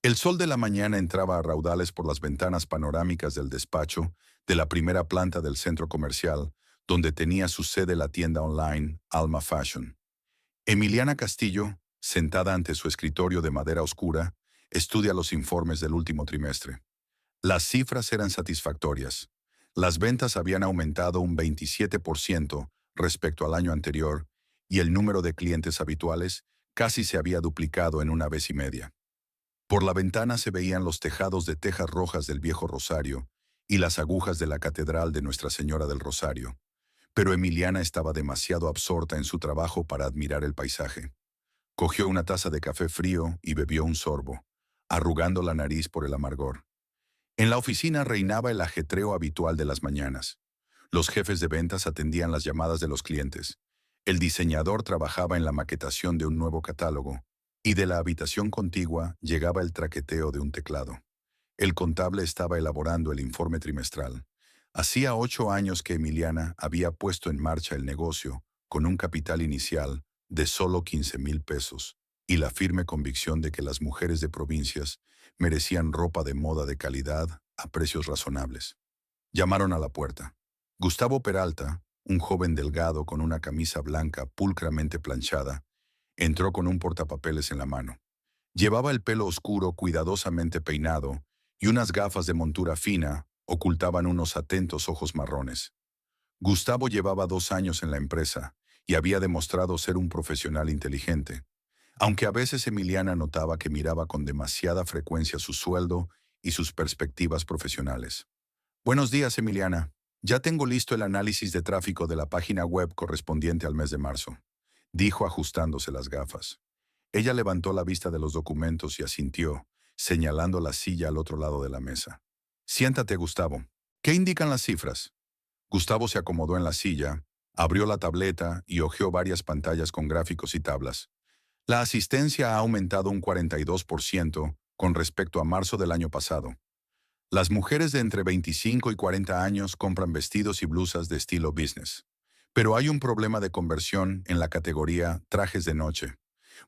El sol de la mañana entraba a raudales por las ventanas panorámicas del despacho de la primera planta del centro comercial, donde tenía su sede la tienda online Alma Fashion. Emiliana Castillo, sentada ante su escritorio de madera oscura, estudia los informes del último trimestre. Las cifras eran satisfactorias. Las ventas habían aumentado un 27% respecto al año anterior y el número de clientes habituales casi se había duplicado en una vez y media. Por la ventana se veían los tejados de tejas rojas del viejo Rosario y las agujas de la Catedral de Nuestra Señora del Rosario, pero Emiliana estaba demasiado absorta en su trabajo para admirar el paisaje. Cogió una taza de café frío y bebió un sorbo, arrugando la nariz por el amargor. En la oficina reinaba el ajetreo habitual de las mañanas. Los jefes de ventas atendían las llamadas de los clientes. El diseñador trabajaba en la maquetación de un nuevo catálogo, y de la habitación contigua llegaba el traqueteo de un teclado. El contable estaba elaborando el informe trimestral. Hacía 8 años que Emiliana había puesto en marcha el negocio con un capital inicial de solo 15,000 pesos y la firme convicción de que las mujeres de provincias merecían ropa de moda de calidad a precios razonables. Llamaron a la puerta. Gustavo Peralta, un joven delgado con una camisa blanca pulcramente planchada, entró con un portapapeles en la mano. Llevaba el pelo oscuro cuidadosamente peinado y unas gafas de montura fina ocultaban unos atentos ojos marrones. Gustavo llevaba 2 años en la empresa y había demostrado ser un profesional inteligente, aunque a veces Emiliana notaba que miraba con demasiada frecuencia su sueldo y sus perspectivas profesionales. Buenos días, Emiliana. Ya tengo listo el análisis de tráfico de la página web correspondiente al mes de marzo, dijo ajustándose las gafas. Ella levantó la vista de los documentos y asintió, señalando la silla al otro lado de la mesa. Siéntate, Gustavo. ¿Qué indican las cifras? Gustavo se acomodó en la silla, abrió la tableta y hojeó varias pantallas con gráficos y tablas. La asistencia ha aumentado un 42% con respecto a marzo del año pasado. Las mujeres de entre 25 y 40 años compran vestidos y blusas de estilo business. Pero hay un problema de conversión en la categoría trajes de noche.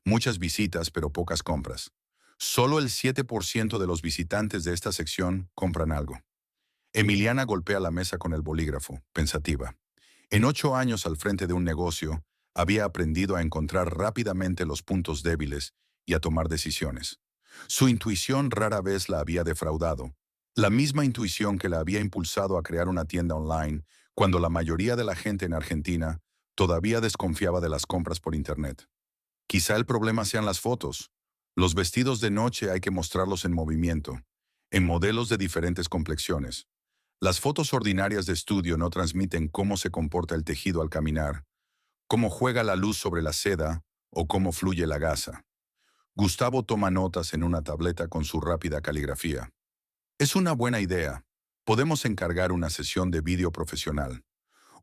Muchas visitas, pero pocas compras. Solo el 7% de los visitantes de esta sección compran algo. Emiliana golpea la mesa con el bolígrafo, pensativa. En 8 años al frente de un negocio, había aprendido a encontrar rápidamente los puntos débiles y a tomar decisiones. Su intuición rara vez la había defraudado. La misma intuición que la había impulsado a crear una tienda online cuando la mayoría de la gente en Argentina todavía desconfiaba de las compras por Internet. Quizá el problema sean las fotos. Los vestidos de noche hay que mostrarlos en movimiento, en modelos de diferentes complexiones. Las fotos ordinarias de estudio no transmiten cómo se comporta el tejido al caminar, cómo juega la luz sobre la seda o cómo fluye la gasa. Gustavo toma notas en una tableta con su rápida caligrafía. Es una buena idea. Podemos encargar una sesión de vídeo profesional.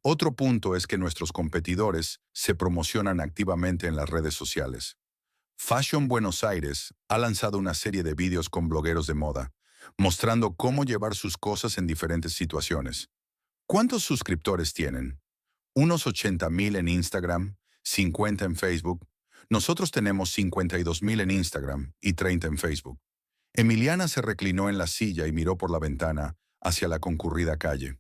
Otro punto es que nuestros competidores se promocionan activamente en las redes sociales. Fashion Buenos Aires ha lanzado una serie de vídeos con blogueros de moda, mostrando cómo llevar sus cosas en diferentes situaciones. ¿Cuántos suscriptores tienen? Unos 80,000 en Instagram, 50 en Facebook. Nosotros tenemos 52,000 en Instagram y 30 en Facebook. Emiliana se reclinó en la silla y miró por la ventana hacia la concurrida calle.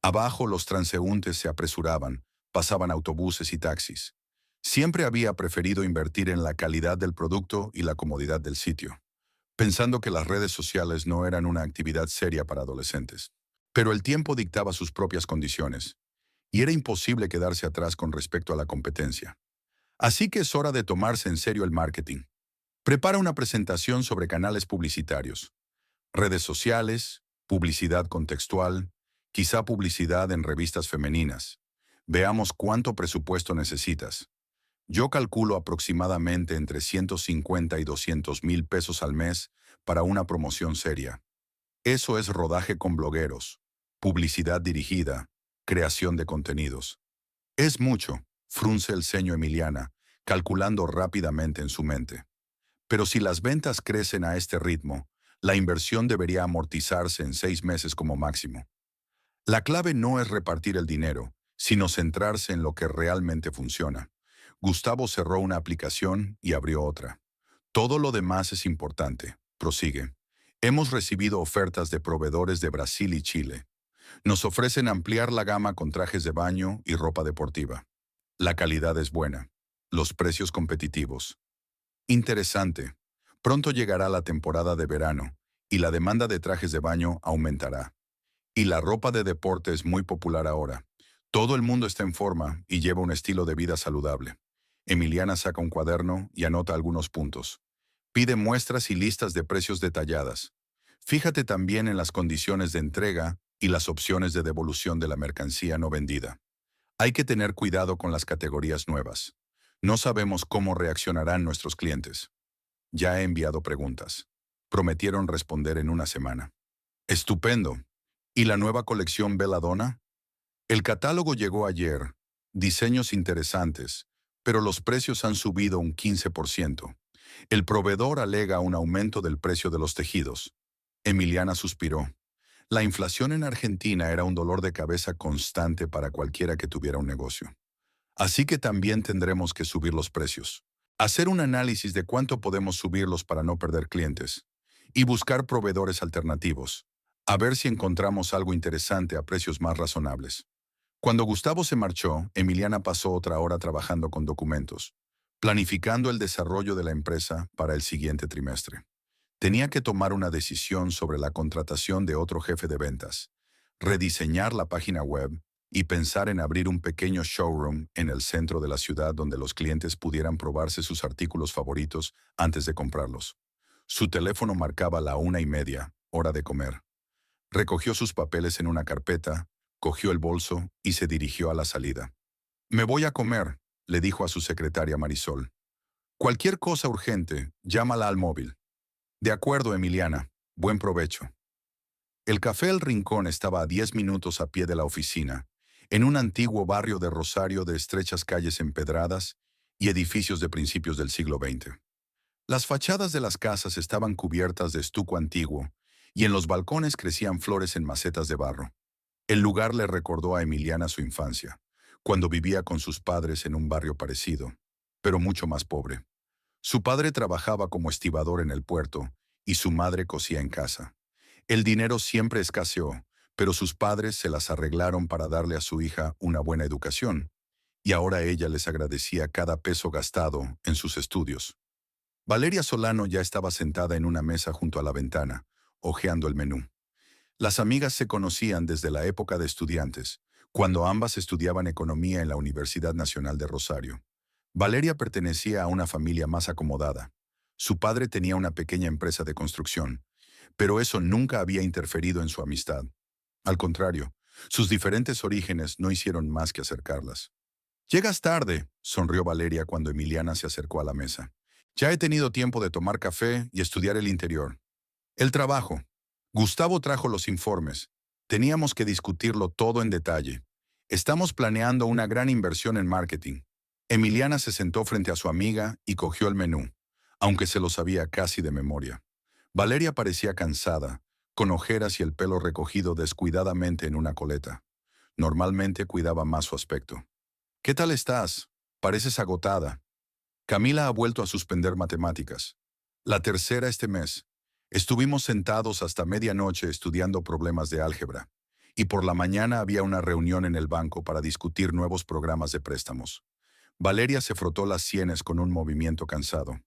Abajo los transeúntes se apresuraban, pasaban autobuses y taxis. Siempre había preferido invertir en la calidad del producto y la comodidad del sitio, pensando que las redes sociales no eran una actividad seria para adolescentes. Pero el tiempo dictaba sus propias condiciones, y era imposible quedarse atrás con respecto a la competencia. Así que es hora de tomarse en serio el marketing. Prepara una presentación sobre canales publicitarios, redes sociales, publicidad contextual, quizá publicidad en revistas femeninas. Veamos cuánto presupuesto necesitas. Yo calculo aproximadamente entre 150 y 200,000 pesos al mes para una promoción seria. Eso es rodaje con blogueros, publicidad dirigida, creación de contenidos. Es mucho, frunce el ceño Emiliana, calculando rápidamente en su mente. Pero si las ventas crecen a este ritmo, la inversión debería amortizarse en 6 meses como máximo. La clave no es repartir el dinero, sino centrarse en lo que realmente funciona. Gustavo cerró una aplicación y abrió otra. Todo lo demás es importante. Prosigue. Hemos recibido ofertas de proveedores de Brasil y Chile. Nos ofrecen ampliar la gama con trajes de baño y ropa deportiva. La calidad es buena. Los precios competitivos. Interesante. Pronto llegará la temporada de verano y la demanda de trajes de baño aumentará. Y la ropa de deporte es muy popular ahora. Todo el mundo está en forma y lleva un estilo de vida saludable. Emiliana saca un cuaderno y anota algunos puntos. Pide muestras y listas de precios detalladas. Fíjate también en las condiciones de entrega y las opciones de devolución de la mercancía no vendida. Hay que tener cuidado con las categorías nuevas. No sabemos cómo reaccionarán nuestros clientes. Ya he enviado preguntas. Prometieron responder en una semana. Estupendo. ¿Y la nueva colección Belladonna? El catálogo llegó ayer. Diseños interesantes, pero los precios han subido un 15%. El proveedor alega un aumento del precio de los tejidos. Emiliana suspiró. La inflación en Argentina era un dolor de cabeza constante para cualquiera que tuviera un negocio. Así que también tendremos que subir los precios. Hacer un análisis de cuánto podemos subirlos para no perder clientes. Y buscar proveedores alternativos. A ver si encontramos algo interesante a precios más razonables. Cuando Gustavo se marchó, Emiliana pasó otra hora trabajando con documentos, planificando el desarrollo de la empresa para el siguiente trimestre. Tenía que tomar una decisión sobre la contratación de otro jefe de ventas, rediseñar la página web y pensar en abrir un pequeño showroom en el centro de la ciudad donde los clientes pudieran probarse sus artículos favoritos antes de comprarlos. Su teléfono marcaba la 1:30, hora de comer. Recogió sus papeles en una carpeta, cogió el bolso y se dirigió a la salida. «Me voy a comer», le dijo a su secretaria Marisol. «Cualquier cosa urgente, llámala al móvil». «De acuerdo, Emiliana. Buen provecho». El Café El Rincón estaba a 10 minutos a pie de la oficina, en un antiguo barrio de Rosario de estrechas calles empedradas y edificios de principios del siglo XX. Las fachadas de las casas estaban cubiertas de estuco antiguo y en los balcones crecían flores en macetas de barro. El lugar le recordó a Emiliana su infancia, cuando vivía con sus padres en un barrio parecido, pero mucho más pobre. Su padre trabajaba como estibador en el puerto y su madre cosía en casa. El dinero siempre escaseó, pero sus padres se las arreglaron para darle a su hija una buena educación, y ahora ella les agradecía cada peso gastado en sus estudios. Valeria Solano ya estaba sentada en una mesa junto a la ventana, hojeando el menú. Las amigas se conocían desde la época de estudiantes, cuando ambas estudiaban economía en la Universidad Nacional de Rosario. Valeria pertenecía a una familia más acomodada. Su padre tenía una pequeña empresa de construcción, pero eso nunca había interferido en su amistad. Al contrario, sus diferentes orígenes no hicieron más que acercarlas. «Llegas tarde», sonrió Valeria cuando Emiliana se acercó a la mesa. «Ya he tenido tiempo de tomar café y estudiar el interior. El trabajo. Gustavo trajo los informes. Teníamos que discutirlo todo en detalle. Estamos planeando una gran inversión en marketing». Emiliana se sentó frente a su amiga y cogió el menú, aunque se lo sabía casi de memoria. Valeria parecía cansada, con ojeras y el pelo recogido descuidadamente en una coleta. Normalmente cuidaba más su aspecto. «¿Qué tal estás? Pareces agotada». Camila ha vuelto a suspender matemáticas. La tercera este mes. Estuvimos sentados hasta medianoche estudiando problemas de álgebra, y por la mañana había una reunión en el banco para discutir nuevos programas de préstamos. Valeria se frotó las sienes con un movimiento cansado.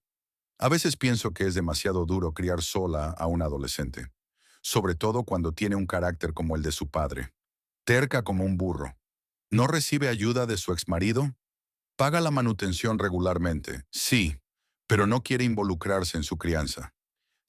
A veces pienso que es demasiado duro criar sola a un adolescente, sobre todo cuando tiene un carácter como el de su padre, terca como un burro. ¿No recibe ayuda de su exmarido? Paga la manutención regularmente, sí, pero no quiere involucrarse en su crianza.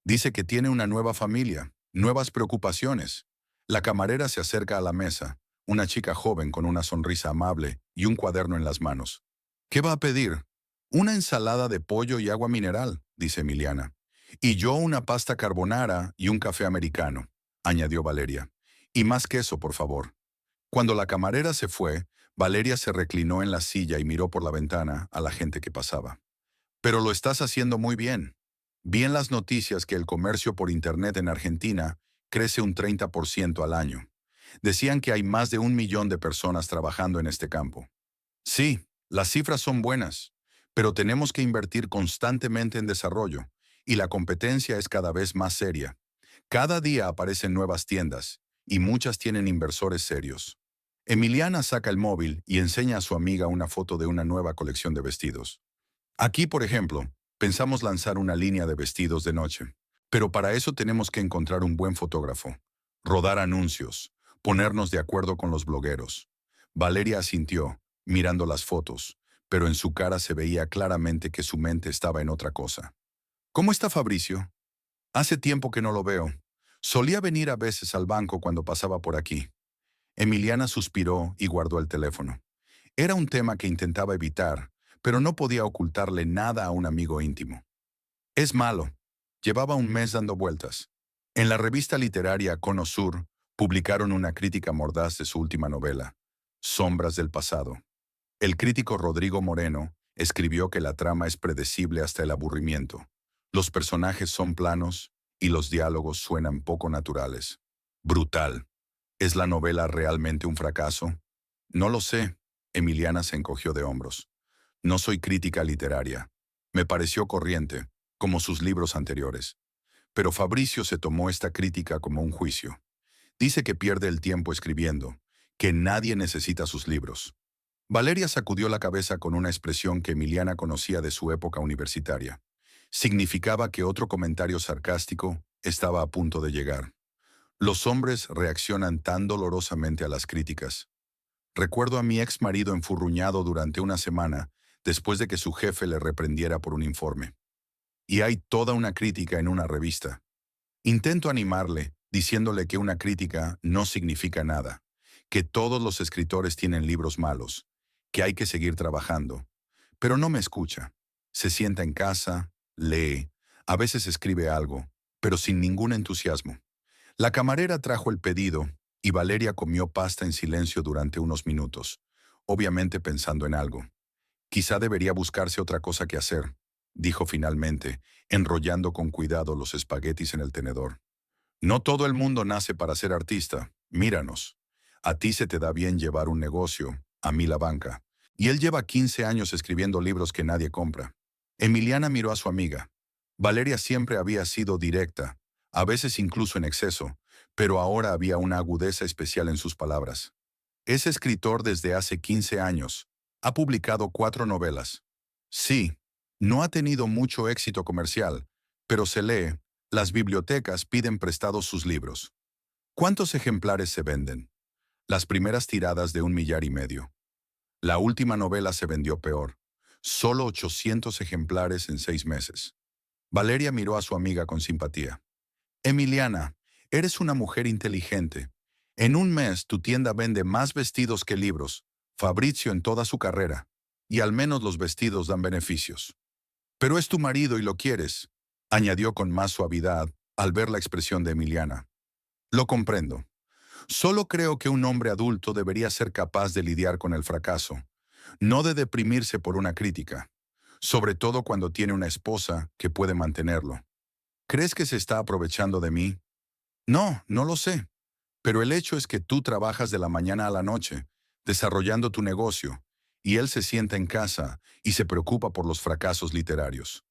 Dice que tiene una nueva familia, nuevas preocupaciones. La camarera se acerca a la mesa, una chica joven con una sonrisa amable y un cuaderno en las manos. «¿Qué va a pedir?» «Una ensalada de pollo y agua mineral», dice Emiliana. «Y yo una pasta carbonara y un café americano», añadió Valeria. «Y más queso, por favor». Cuando la camarera se fue, Valeria se reclinó en la silla y miró por la ventana a la gente que pasaba. «Pero lo estás haciendo muy bien. Vi en las noticias que el comercio por Internet en Argentina crece un 30% al año. Decían que hay más de 1 millón de personas trabajando en este campo». «Sí, las cifras son buenas, pero tenemos que invertir constantemente en desarrollo, y la competencia es cada vez más seria. Cada día aparecen nuevas tiendas, y muchas tienen inversores serios. Emiliana saca el móvil y enseña a su amiga una foto de una nueva colección de vestidos. Aquí, por ejemplo, pensamos lanzar una línea de vestidos de noche. Pero para eso tenemos que encontrar un buen fotógrafo, rodar anuncios, ponernos de acuerdo con los blogueros. Valeria asintió, mirando las fotos, pero en su cara se veía claramente que su mente estaba en otra cosa. ¿Cómo está Fabricio? Hace tiempo que no lo veo. Solía venir a veces al banco cuando pasaba por aquí. Emiliana suspiró y guardó el teléfono. Era un tema que intentaba evitar, pero no podía ocultarle nada a un amigo íntimo. Es malo. Llevaba un mes dando vueltas. En la revista literaria Cono Sur publicaron una crítica mordaz de su última novela, Sombras del pasado. El crítico Rodrigo Moreno escribió que la trama es predecible hasta el aburrimiento. Los personajes son planos y los diálogos suenan poco naturales. Brutal. ¿Es la novela realmente un fracaso? No lo sé. Emiliana se encogió de hombros. No soy crítica literaria. Me pareció corriente, como sus libros anteriores. Pero Fabricio se tomó esta crítica como un juicio. Dice que pierde el tiempo escribiendo, que nadie necesita sus libros. Valeria sacudió la cabeza con una expresión que Emiliana conocía de su época universitaria. Significaba que otro comentario sarcástico estaba a punto de llegar. Los hombres reaccionan tan dolorosamente a las críticas. Recuerdo a mi ex marido enfurruñado durante una semana después de que su jefe le reprendiera por un informe. Y hay toda una crítica en una revista. Intento animarle, diciéndole que una crítica no significa nada, que todos los escritores tienen libros malos, que hay que seguir trabajando. Pero no me escucha. Se sienta en casa, lee, a veces escribe algo, pero sin ningún entusiasmo. La camarera trajo el pedido y Valeria comió pasta en silencio durante unos minutos, obviamente pensando en algo. Quizá debería buscarse otra cosa que hacer, dijo finalmente, enrollando con cuidado los espaguetis en el tenedor. No todo el mundo nace para ser artista. Míranos. A ti se te da bien llevar un negocio, a mí la banca. Y él lleva 15 años escribiendo libros que nadie compra. Emiliana miró a su amiga. Valeria siempre había sido directa, a veces incluso en exceso, pero ahora había una agudeza especial en sus palabras. Es escritor desde hace 15 años. Ha publicado 4 novelas. Sí, no ha tenido mucho éxito comercial, pero se lee. Las bibliotecas piden prestados sus libros. ¿Cuántos ejemplares se venden? Las primeras tiradas de 1,5 millones. La última novela se vendió peor. Solo 800 ejemplares en 6 meses. Valeria miró a su amiga con simpatía. Emiliana, eres una mujer inteligente. En un mes tu tienda vende más vestidos que libros. Fabricio en toda su carrera. Y al menos los vestidos dan beneficios. Pero es tu marido y lo quieres, añadió con más suavidad al ver la expresión de Emiliana. Lo comprendo. Solo creo que un hombre adulto debería ser capaz de lidiar con el fracaso, no de deprimirse por una crítica, sobre todo cuando tiene una esposa que puede mantenerlo. ¿Crees que se está aprovechando de mí? No, no lo sé. Pero el hecho es que tú trabajas de la mañana a la noche, desarrollando tu negocio, y él se sienta en casa y se preocupa por los fracasos literarios.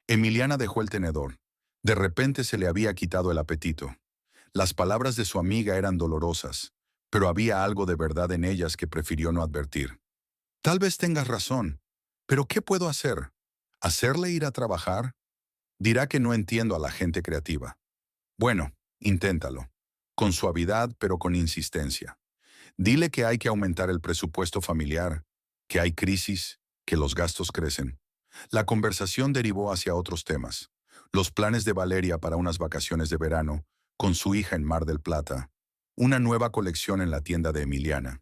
Emiliana dejó el tenedor. De repente se le había quitado el apetito. Las palabras de su amiga eran dolorosas, pero había algo de verdad en ellas que prefirió no advertir. Tal vez tengas razón, pero ¿qué puedo hacer? ¿Hacerle ir a trabajar? Dirá que no entiendo a la gente creativa. Bueno, inténtalo. Con suavidad, pero con insistencia. Dile que hay que aumentar el presupuesto familiar, que hay crisis, que los gastos crecen. La conversación derivó hacia otros temas. Los planes de Valeria para unas vacaciones de verano, con su hija en Mar del Plata. Una nueva colección en la tienda de Emiliana.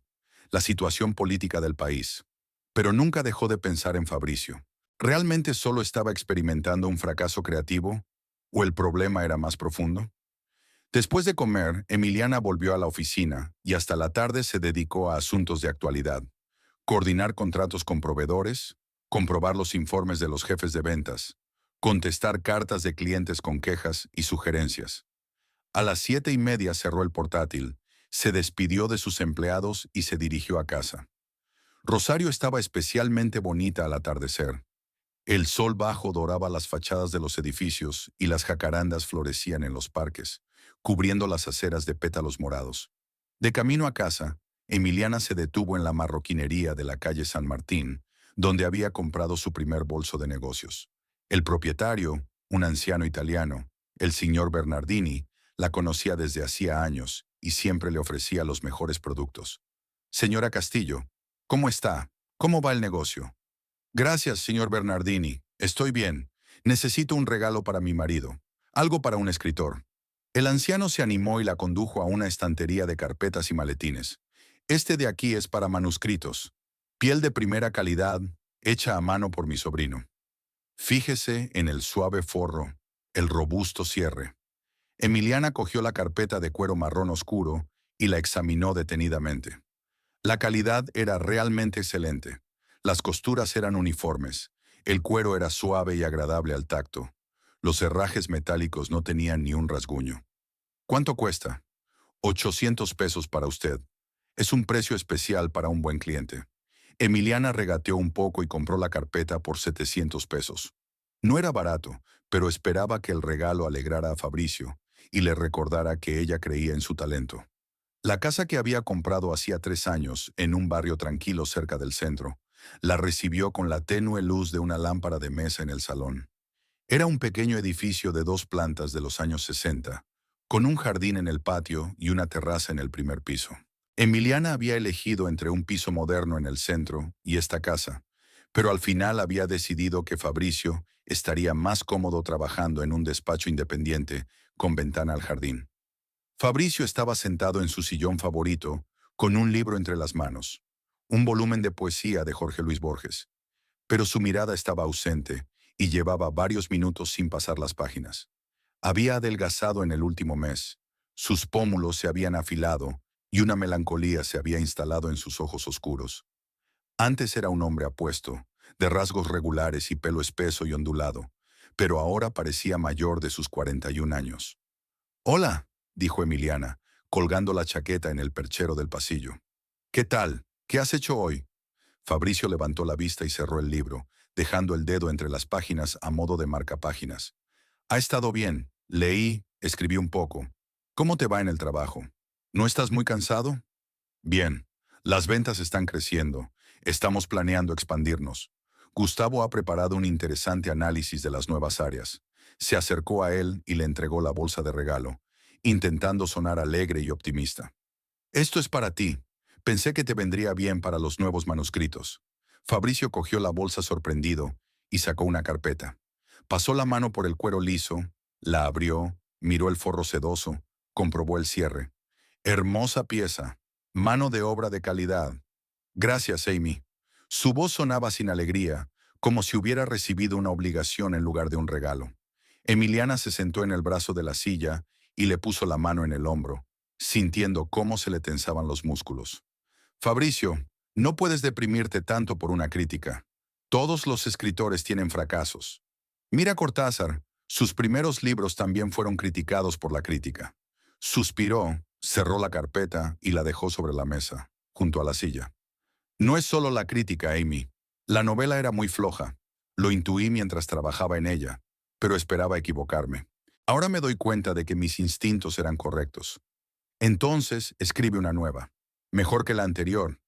La situación política del país. Pero nunca dejó de pensar en Fabricio. ¿Realmente solo estaba experimentando un fracaso creativo? ¿O el problema era más profundo? Después de comer, Emiliana volvió a la oficina y hasta la tarde se dedicó a asuntos de actualidad. Coordinar contratos con proveedores, comprobar los informes de los jefes de ventas, contestar cartas de clientes con quejas y sugerencias. A las 7:30 cerró el portátil, se despidió de sus empleados y se dirigió a casa. Rosario estaba especialmente bonita al atardecer. El sol bajo doraba las fachadas de los edificios y las jacarandas florecían en los parques, cubriendo las aceras de pétalos morados. De camino a casa, Emiliana se detuvo en la marroquinería de la calle San Martín, donde había comprado su primer bolso de negocios. El propietario, un anciano italiano, el señor Bernardini, la conocía desde hacía años y siempre le ofrecía los mejores productos. Señora Castillo, ¿cómo está? ¿Cómo va el negocio? Gracias, señor Bernardini. Estoy bien. Necesito un regalo para mi marido. Algo para un escritor. El anciano se animó y la condujo a una estantería de carpetas y maletines. Este de aquí es para manuscritos. Piel de primera calidad, hecha a mano por mi sobrino. Fíjese en el suave forro, el robusto cierre. Emiliana cogió la carpeta de cuero marrón oscuro y la examinó detenidamente. La calidad era realmente excelente. Las costuras eran uniformes. El cuero era suave y agradable al tacto. Los herrajes metálicos no tenían ni un rasguño. ¿Cuánto cuesta? 800 pesos para usted. Es un precio especial para un buen cliente. Emiliana regateó un poco y compró la carpeta por 700 pesos. No era barato, pero esperaba que el regalo alegrara a Fabricio y le recordara que ella creía en su talento. La casa que había comprado hacía 3 años, en un barrio tranquilo cerca del centro, la recibió con la tenue luz de una lámpara de mesa en el salón. Era un pequeño edificio de 2 plantas de los años 60, con un jardín en el patio y una terraza en el primer piso. Emiliana había elegido entre un piso moderno en el centro y esta casa, pero al final había decidido que Fabricio estaría más cómodo trabajando en un despacho independiente con ventana al jardín. Fabricio estaba sentado en su sillón favorito, con un libro entre las manos, un volumen de poesía de Jorge Luis Borges, pero su mirada estaba ausente y llevaba varios minutos sin pasar las páginas. Había adelgazado en el último mes, sus pómulos se habían afilado y una melancolía se había instalado en sus ojos oscuros. Antes era un hombre apuesto, de rasgos regulares y pelo espeso y ondulado, pero ahora parecía mayor de sus 41 años. «Hola», dijo Emiliana, colgando la chaqueta en el perchero del pasillo. «¿Qué tal? ¿Qué has hecho hoy?» Fabricio levantó la vista y cerró el libro, dejando el dedo entre las páginas a modo de marcapáginas. «Ha estado bien. Leí, escribí un poco. ¿Cómo te va en el trabajo? ¿No estás muy cansado?» «Bien. Las ventas están creciendo. Estamos planeando expandirnos. Gustavo ha preparado un interesante análisis de las nuevas áreas». Se acercó a él y le entregó la bolsa de regalo, intentando sonar alegre y optimista. «Esto es para ti. Pensé que te vendría bien para los nuevos manuscritos». Fabricio cogió la bolsa sorprendido y sacó una carpeta. Pasó la mano por el cuero liso, la abrió, miró el forro sedoso, comprobó el cierre. «Hermosa pieza. Mano de obra de calidad. Gracias, Amy». Su voz sonaba sin alegría, como si hubiera recibido una obligación en lugar de un regalo. Emiliana se sentó en el brazo de la silla y le puso la mano en el hombro, sintiendo cómo se le tensaban los músculos. «Fabricio, no puedes deprimirte tanto por una crítica. Todos los escritores tienen fracasos. Mira Cortázar, sus primeros libros también fueron criticados por la crítica». Suspiró, cerró la carpeta y la dejó sobre la mesa, junto a la silla. «No es solo la crítica, Amy. La novela era muy floja. Lo intuí mientras trabajaba en ella, pero esperaba equivocarme. Ahora me doy cuenta de que mis instintos eran correctos. Entonces, escribe una nueva. Mejor que la anterior.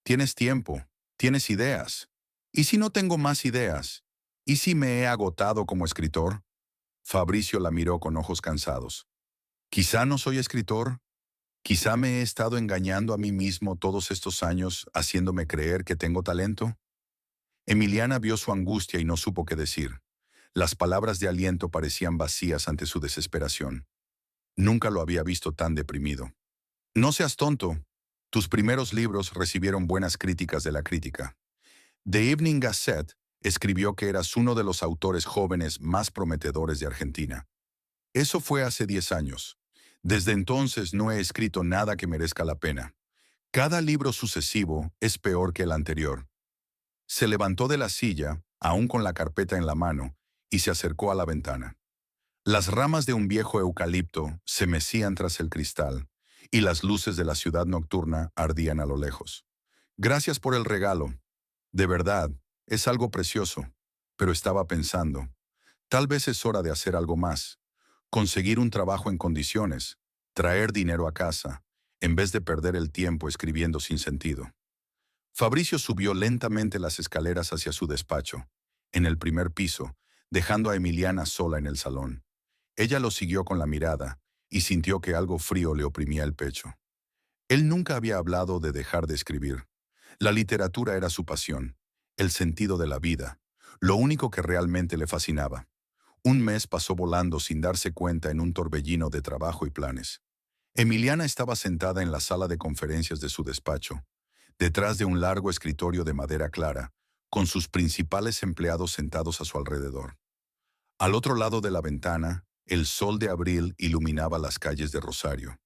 Tienes tiempo, tienes ideas. ¿Y si no tengo más ideas? ¿Y si me he agotado como escritor?» Fabricio la miró con ojos cansados. «Quizá no soy escritor. Quizá me he estado engañando a mí mismo todos estos años, haciéndome creer que tengo talento». Emiliana vio su angustia y no supo qué decir. Las palabras de aliento parecían vacías ante su desesperación. Nunca lo había visto tan deprimido. «No seas tonto. Tus primeros libros recibieron buenas críticas de la crítica. The Evening Gazette escribió que eras uno de los autores jóvenes más prometedores de Argentina. Eso fue hace 10 años. Desde entonces no he escrito nada que merezca la pena. Cada libro sucesivo es peor que el anterior». Se levantó de la silla, aún con la carpeta en la mano, y se acercó a la ventana. Las ramas de un viejo eucalipto se mecían tras el cristal, y las luces de la ciudad nocturna ardían a lo lejos. «Gracias por el regalo. De verdad, es algo precioso. pero estaba pensando, tal vez es hora de hacer algo más, conseguir un trabajo en condiciones, traer dinero a casa, en vez de perder el tiempo escribiendo sin sentido. Fabricio subió lentamente las escaleras hacia su despacho, en el primer piso, dejando a Emiliana sola en el salón. Ella lo siguió con la mirada y sintió que algo frío le oprimía el pecho. Él nunca había hablado de dejar de escribir. La literatura era su pasión, el sentido de la vida, lo único que realmente le fascinaba. Un mes pasó volando sin darse cuenta en un torbellino de trabajo y planes. Emiliana estaba sentada en la sala de conferencias de su despacho, detrás de un largo escritorio de madera clara, con sus principales empleados sentados a su alrededor. Al otro lado de la ventana, el sol de abril iluminaba las calles de Rosario,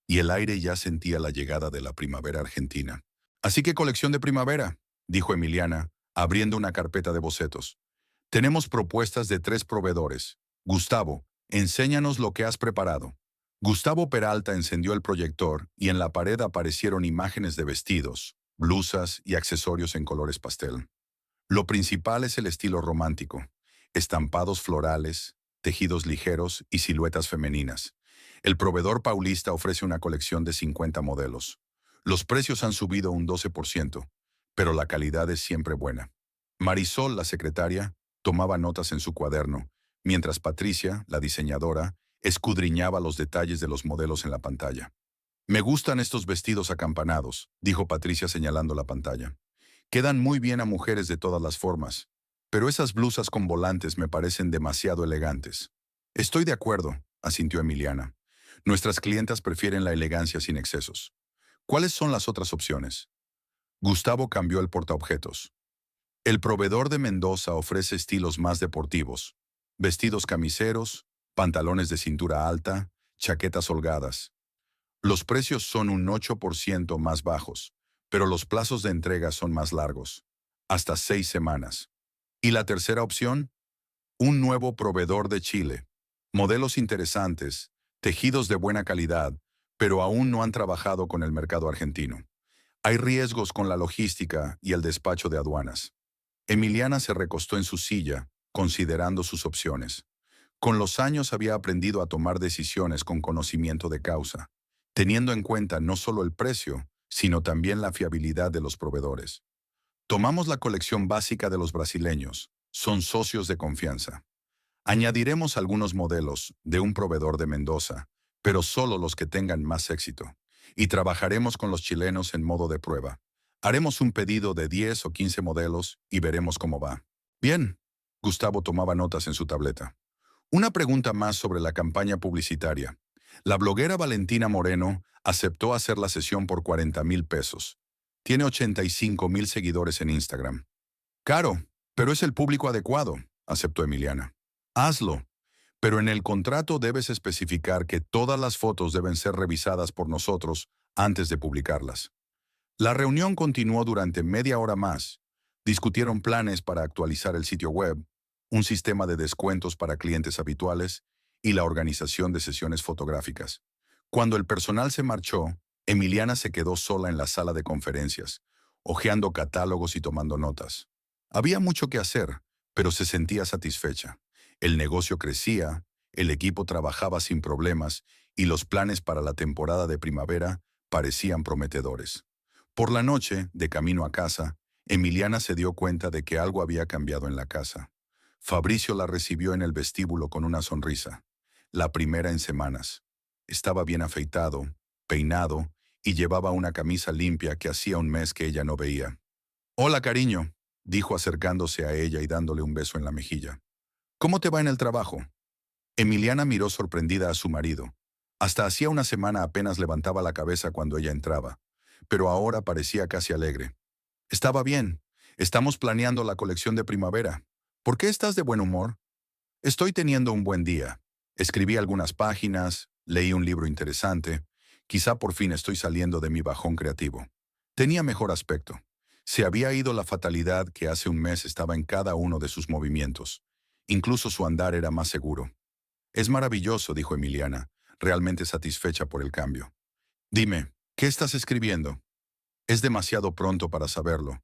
y el aire ya sentía la llegada de la primavera argentina. Así que colección de primavera, dijo Emiliana, abriendo una carpeta de bocetos. Tenemos propuestas de 3 proveedores. Gustavo, enséñanos lo que has preparado. Gustavo Peralta encendió el proyector y en la pared aparecieron imágenes de vestidos, blusas y accesorios en colores pastel. Lo principal es el estilo romántico, estampados florales, tejidos ligeros y siluetas femeninas. El proveedor paulista ofrece una colección de 50 modelos. Los precios han subido un 12%, pero la calidad es siempre buena. Marisol, la secretaria, tomaba notas en su cuaderno, mientras Patricia, la diseñadora, escudriñaba los detalles de los modelos en la pantalla. Me gustan estos vestidos acampanados, dijo Patricia señalando la pantalla. Quedan muy bien a mujeres de todas las formas, pero esas blusas con volantes me parecen demasiado elegantes. Estoy de acuerdo, asintió Emiliana. Nuestras clientas prefieren la elegancia sin excesos. ¿Cuáles son las otras opciones? Gustavo cambió el portaobjetos. El proveedor de Mendoza ofrece estilos más deportivos. Vestidos camiseros, pantalones de cintura alta, chaquetas holgadas. Los precios son un 8% más bajos, pero los plazos de entrega son más largos, hasta 6 semanas. ¿Y la tercera opción? Un nuevo proveedor de Chile. Modelos interesantes, tejidos de buena calidad, pero aún no han trabajado con el mercado argentino. Hay riesgos con la logística y el despacho de aduanas. Emiliana se recostó en su silla, considerando sus opciones. Con los años había aprendido a tomar decisiones con conocimiento de causa, teniendo en cuenta no solo el precio, sino también la fiabilidad de los proveedores. Tomamos la colección básica de los brasileños, son socios de confianza. Añadiremos algunos modelos de un proveedor de Mendoza, pero solo los que tengan más éxito. Y trabajaremos con los chilenos en modo de prueba. Haremos un pedido de 10 o 15 modelos y veremos cómo va. Bien. Gustavo tomaba notas en su tableta. Una pregunta más sobre la campaña publicitaria. La bloguera Valentina Moreno aceptó hacer la sesión por 40,000 pesos. Tiene 85,000 seguidores en Instagram. Caro, pero es el público adecuado, aceptó Emiliana. Hazlo, pero en el contrato debes especificar que todas las fotos deben ser revisadas por nosotros antes de publicarlas. La reunión continuó durante media hora más. Discutieron planes para actualizar el sitio web, un sistema de descuentos para clientes habituales y la organización de sesiones fotográficas. Cuando el personal se marchó, Emiliana se quedó sola en la sala de conferencias, hojeando catálogos y tomando notas. Había mucho que hacer, pero se sentía satisfecha. El negocio crecía, el equipo trabajaba sin problemas y los planes para la temporada de primavera parecían prometedores. Por la noche, de camino a casa, Emiliana se dio cuenta de que algo había cambiado en la casa. Fabricio la recibió en el vestíbulo con una sonrisa, la primera en semanas. Estaba bien afeitado, peinado y llevaba una camisa limpia que hacía un mes que ella no veía. «Hola, cariño», dijo acercándose a ella y dándole un beso en la mejilla. «¿Cómo te va en el trabajo?» Emiliana miró sorprendida a su marido. Hasta hacía una semana apenas levantaba la cabeza cuando ella entraba, pero ahora parecía casi alegre. «Estaba bien. Estamos planeando la colección de primavera. ¿Por qué estás de buen humor?» «Estoy teniendo un buen día. Escribí algunas páginas, leí un libro interesante. Quizá por fin estoy saliendo de mi bajón creativo». Tenía mejor aspecto. Se había ido la fatalidad que hace un mes estaba en cada uno de sus movimientos. Incluso su andar era más seguro. «Es maravilloso», dijo Emiliana, realmente satisfecha por el cambio. «Dime, ¿qué estás escribiendo?» «Es demasiado pronto para saberlo,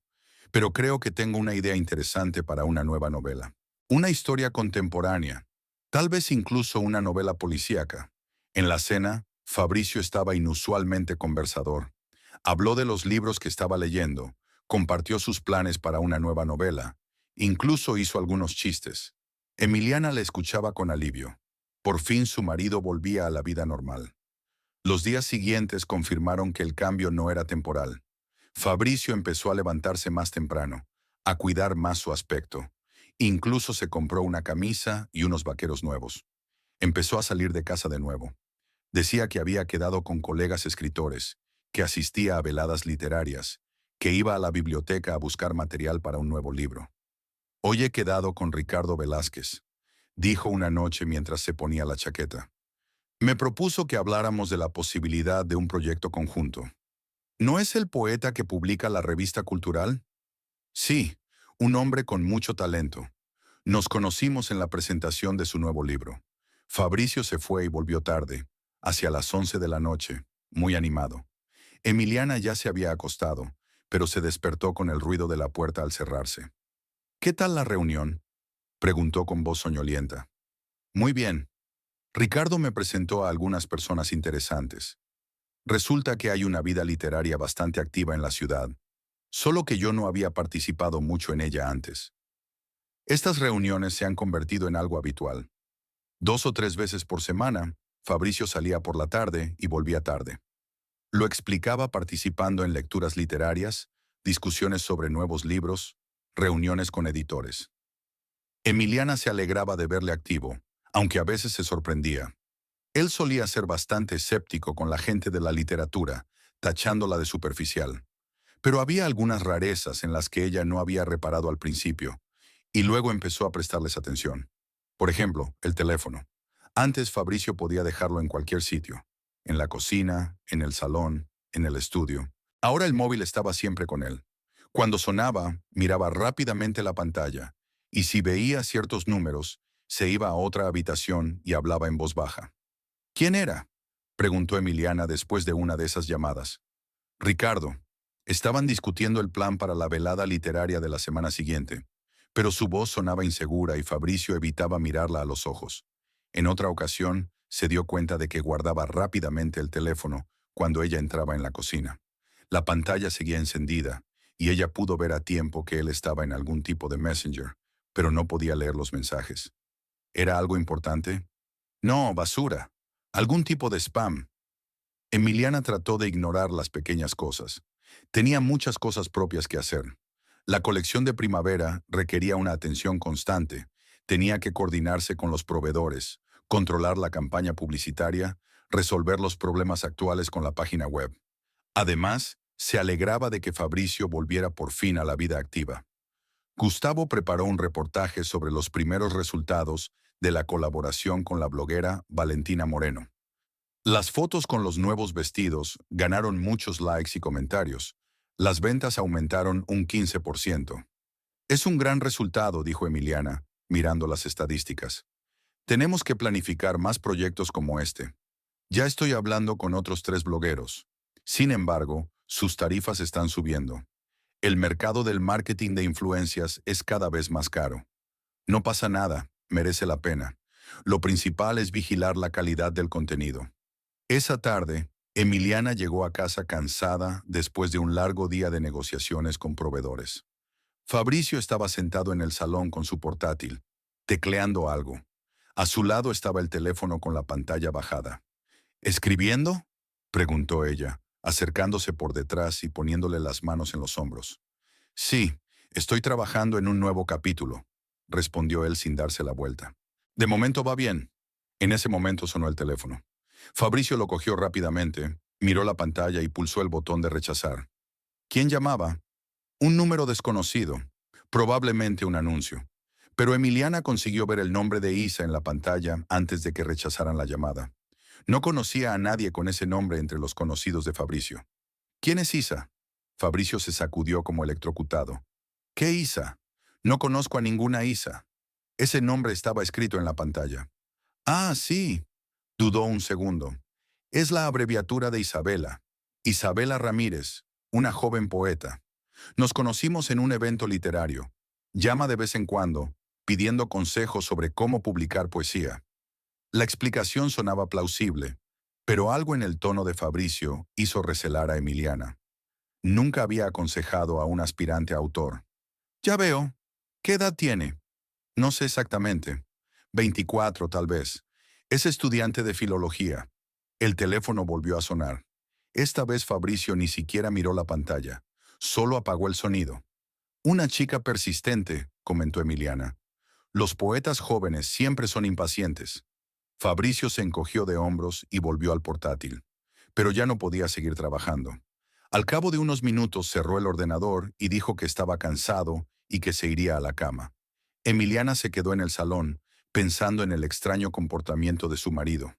pero creo que tengo una idea interesante para una nueva novela. Una historia contemporánea, tal vez incluso una novela policíaca. En la cena, Fabricio estaba inusualmente conversador. Habló de los libros que estaba leyendo, compartió sus planes para una nueva novela, incluso hizo algunos chistes. Emiliana le escuchaba con alivio. Por fin su marido volvía a la vida normal. Los días siguientes confirmaron que el cambio no era temporal. Fabricio empezó a levantarse más temprano, a cuidar más su aspecto. Incluso se compró una camisa y unos vaqueros nuevos. Empezó a salir de casa de nuevo. Decía que había quedado con colegas escritores, que asistía a veladas literarias, que iba a la biblioteca a buscar material para un nuevo libro. Hoy he quedado con Ricardo Velázquez, dijo una noche mientras se ponía la chaqueta. Me propuso que habláramos de la posibilidad de un proyecto conjunto. ¿No es el poeta que publica la revista cultural? Sí, un hombre con mucho talento. Nos conocimos en la presentación de su nuevo libro. Fabricio se fue y volvió tarde, hacia las 11 de la noche, muy animado. Emiliana ya se había acostado, pero se despertó con el ruido de la puerta al cerrarse. ¿Qué tal la reunión?, preguntó con voz soñolienta. Muy bien. Ricardo me presentó a algunas personas interesantes. Resulta que hay una vida literaria bastante activa en la ciudad, solo que yo no había participado mucho en ella antes. Estas reuniones se han convertido en algo habitual. 2 o 3 veces por semana, Fabricio salía por la tarde y volvía tarde. Lo explicaba participando en lecturas literarias, discusiones sobre nuevos libros, reuniones con editores. Emiliana se alegraba de verle activo, aunque a veces se sorprendía. Él solía ser bastante escéptico con la gente de la literatura, tachándola de superficial. Pero había algunas rarezas en las que ella no había reparado al principio, y luego empezó a prestarles atención. Por ejemplo, el teléfono. Antes Fabricio podía dejarlo en cualquier sitio, en la cocina, en el salón, en el estudio. Ahora el móvil estaba siempre con él. Cuando sonaba, miraba rápidamente la pantalla, y si veía ciertos números, se iba a otra habitación y hablaba en voz baja. ¿Quién era?, preguntó Emiliana después de una de esas llamadas. Ricardo. Estaban discutiendo el plan para la velada literaria de la semana siguiente, pero su voz sonaba insegura y Fabricio evitaba mirarla a los ojos. En otra ocasión, se dio cuenta de que guardaba rápidamente el teléfono cuando ella entraba en la cocina. La pantalla seguía encendida, y ella pudo ver a tiempo que él estaba en algún tipo de Messenger, pero no podía leer los mensajes. ¿Era algo importante? No, basura. Algún tipo de spam. Emiliana trató de ignorar las pequeñas cosas. Tenía muchas cosas propias que hacer. La colección de primavera requería una atención constante. Tenía que coordinarse con los proveedores, controlar la campaña publicitaria, resolver los problemas actuales con la página web. Además, se alegraba de que Fabricio volviera por fin a la vida activa. Gustavo preparó un reportaje sobre los primeros resultados de la colaboración con la bloguera Valentina Moreno. Las fotos con los nuevos vestidos ganaron muchos likes y comentarios. Las ventas aumentaron un 15%. Es un gran resultado, dijo Emiliana, mirando las estadísticas. Tenemos que planificar más proyectos como este. Ya estoy hablando con otros 3 blogueros. Sin embargo, sus tarifas están subiendo. El mercado del marketing de influencias es cada vez más caro. No pasa nada, merece la pena. Lo principal es vigilar la calidad del contenido. Esa tarde, Emiliana llegó a casa cansada después de un largo día de negociaciones con proveedores. Fabricio estaba sentado en el salón con su portátil, tecleando algo. A su lado estaba el teléfono con la pantalla bajada. ¿Escribiendo?, preguntó ella, acercándose por detrás y poniéndole las manos en los hombros. Sí, estoy trabajando en un nuevo capítulo, respondió él sin darse la vuelta. De momento va bien. En ese momento sonó el teléfono. Fabricio lo cogió rápidamente, miró la pantalla y pulsó el botón de rechazar. ¿Quién llamaba? Un número desconocido, probablemente un anuncio. Pero Emiliana consiguió ver el nombre de Isa en la pantalla antes de que rechazaran la llamada. No conocía a nadie con ese nombre entre los conocidos de Fabricio. ¿Quién es Isa? Fabricio se sacudió como electrocutado. ¿Qué Isa? No conozco a ninguna Isa. Ese nombre estaba escrito en la pantalla. Ah, sí. Dudó un segundo. Es la abreviatura de Isabela. Isabela Ramírez, una joven poeta. Nos conocimos en un evento literario. Llama de vez en cuando, pidiendo consejos sobre cómo publicar poesía. La explicación sonaba plausible, pero algo en el tono de Fabricio hizo recelar a Emiliana. Nunca había aconsejado a un aspirante a autor. Ya veo. ¿Qué edad tiene? No sé exactamente. 24, tal vez. Es estudiante de filología. El teléfono volvió a sonar. Esta vez Fabricio ni siquiera miró la pantalla. Solo apagó el sonido. Una chica persistente, comentó Emiliana. Los poetas jóvenes siempre son impacientes. Fabricio se encogió de hombros y volvió al portátil. Pero ya no podía seguir trabajando. Al cabo de unos minutos cerró el ordenador y dijo que estaba cansado y que se iría a la cama. Emiliana se quedó en el salón, pensando en el extraño comportamiento de su marido.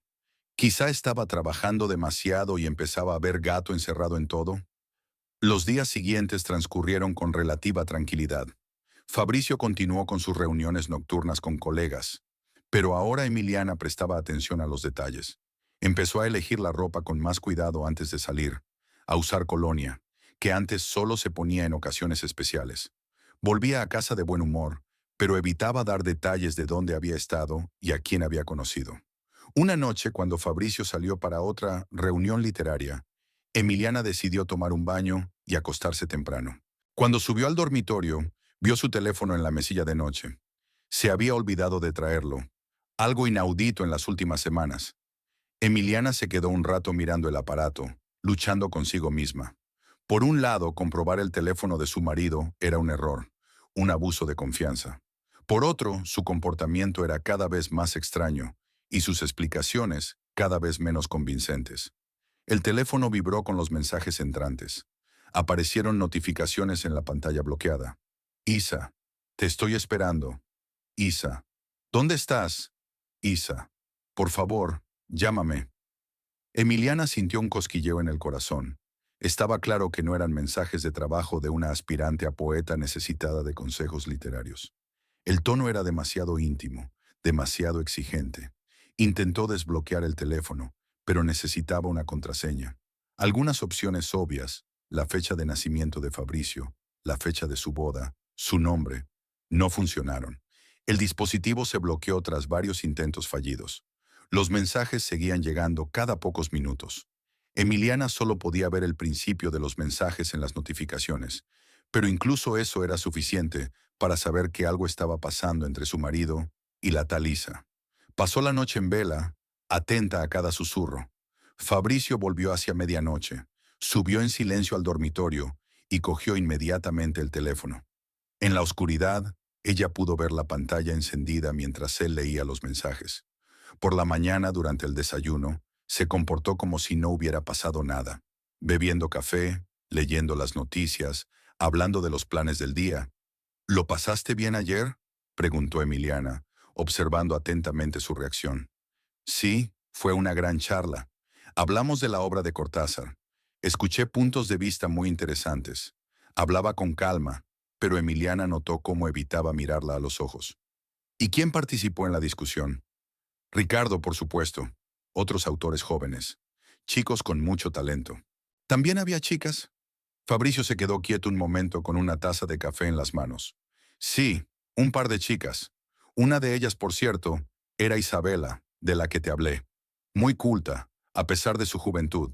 Quizá estaba trabajando demasiado y empezaba a ver gato encerrado en todo. Los días siguientes transcurrieron con relativa tranquilidad. Fabricio continuó con sus reuniones nocturnas con colegas, pero ahora Emiliana prestaba atención a los detalles. Empezó a elegir la ropa con más cuidado antes de salir, a usar colonia, que antes solo se ponía en ocasiones especiales. Volvía a casa de buen humor, pero evitaba dar detalles de dónde había estado y a quién había conocido. Una noche, cuando Fabricio salió para otra reunión literaria, Emiliana decidió tomar un baño y acostarse temprano. Cuando subió al dormitorio, vio su teléfono en la mesilla de noche. Se había olvidado de traerlo, algo inaudito en las últimas semanas. Emiliana se quedó un rato mirando el aparato, luchando consigo misma. Por un lado, comprobar el teléfono de su marido era un error, un abuso de confianza. Por otro, su comportamiento era cada vez más extraño y sus explicaciones cada vez menos convincentes. El teléfono vibró con los mensajes entrantes. Aparecieron notificaciones en la pantalla bloqueada. Isa, te estoy esperando. Isa, ¿dónde estás? Isa, por favor, llámame. Emiliana sintió un cosquilleo en el corazón. Estaba claro que no eran mensajes de trabajo de una aspirante a poeta necesitada de consejos literarios. El tono era demasiado íntimo, demasiado exigente. Intentó desbloquear el teléfono, pero necesitaba una contraseña. Algunas opciones obvias, la fecha de nacimiento de Fabricio, la fecha de su boda, su nombre, no funcionaron. El dispositivo se bloqueó tras varios intentos fallidos. Los mensajes seguían llegando cada pocos minutos. Emiliana solo podía ver el principio de los mensajes en las notificaciones, pero incluso eso era suficiente para saber que algo estaba pasando entre su marido y la tal Isa. Pasó la noche en vela, atenta a cada susurro. Fabricio volvió hacia medianoche, subió en silencio al dormitorio y cogió inmediatamente el teléfono. En la oscuridad, ella pudo ver la pantalla encendida mientras él leía los mensajes. Por la mañana, durante el desayuno, se comportó como si no hubiera pasado nada, bebiendo café, leyendo las noticias, hablando de los planes del día. ¿Lo pasaste bien ayer?, preguntó Emiliana, observando atentamente su reacción. Sí, fue una gran charla. Hablamos de la obra de Cortázar. Escuché puntos de vista muy interesantes. Hablaba con calma, pero Emiliana notó cómo evitaba mirarla a los ojos. ¿Y quién participó en la discusión? Ricardo, por supuesto. Otros autores jóvenes. Chicos con mucho talento. ¿También había chicas? Fabricio se quedó quieto un momento con una taza de café en las manos. Sí, un par de chicas. Una de ellas, por cierto, era Isabela, de la que te hablé. Muy culta, a pesar de su juventud.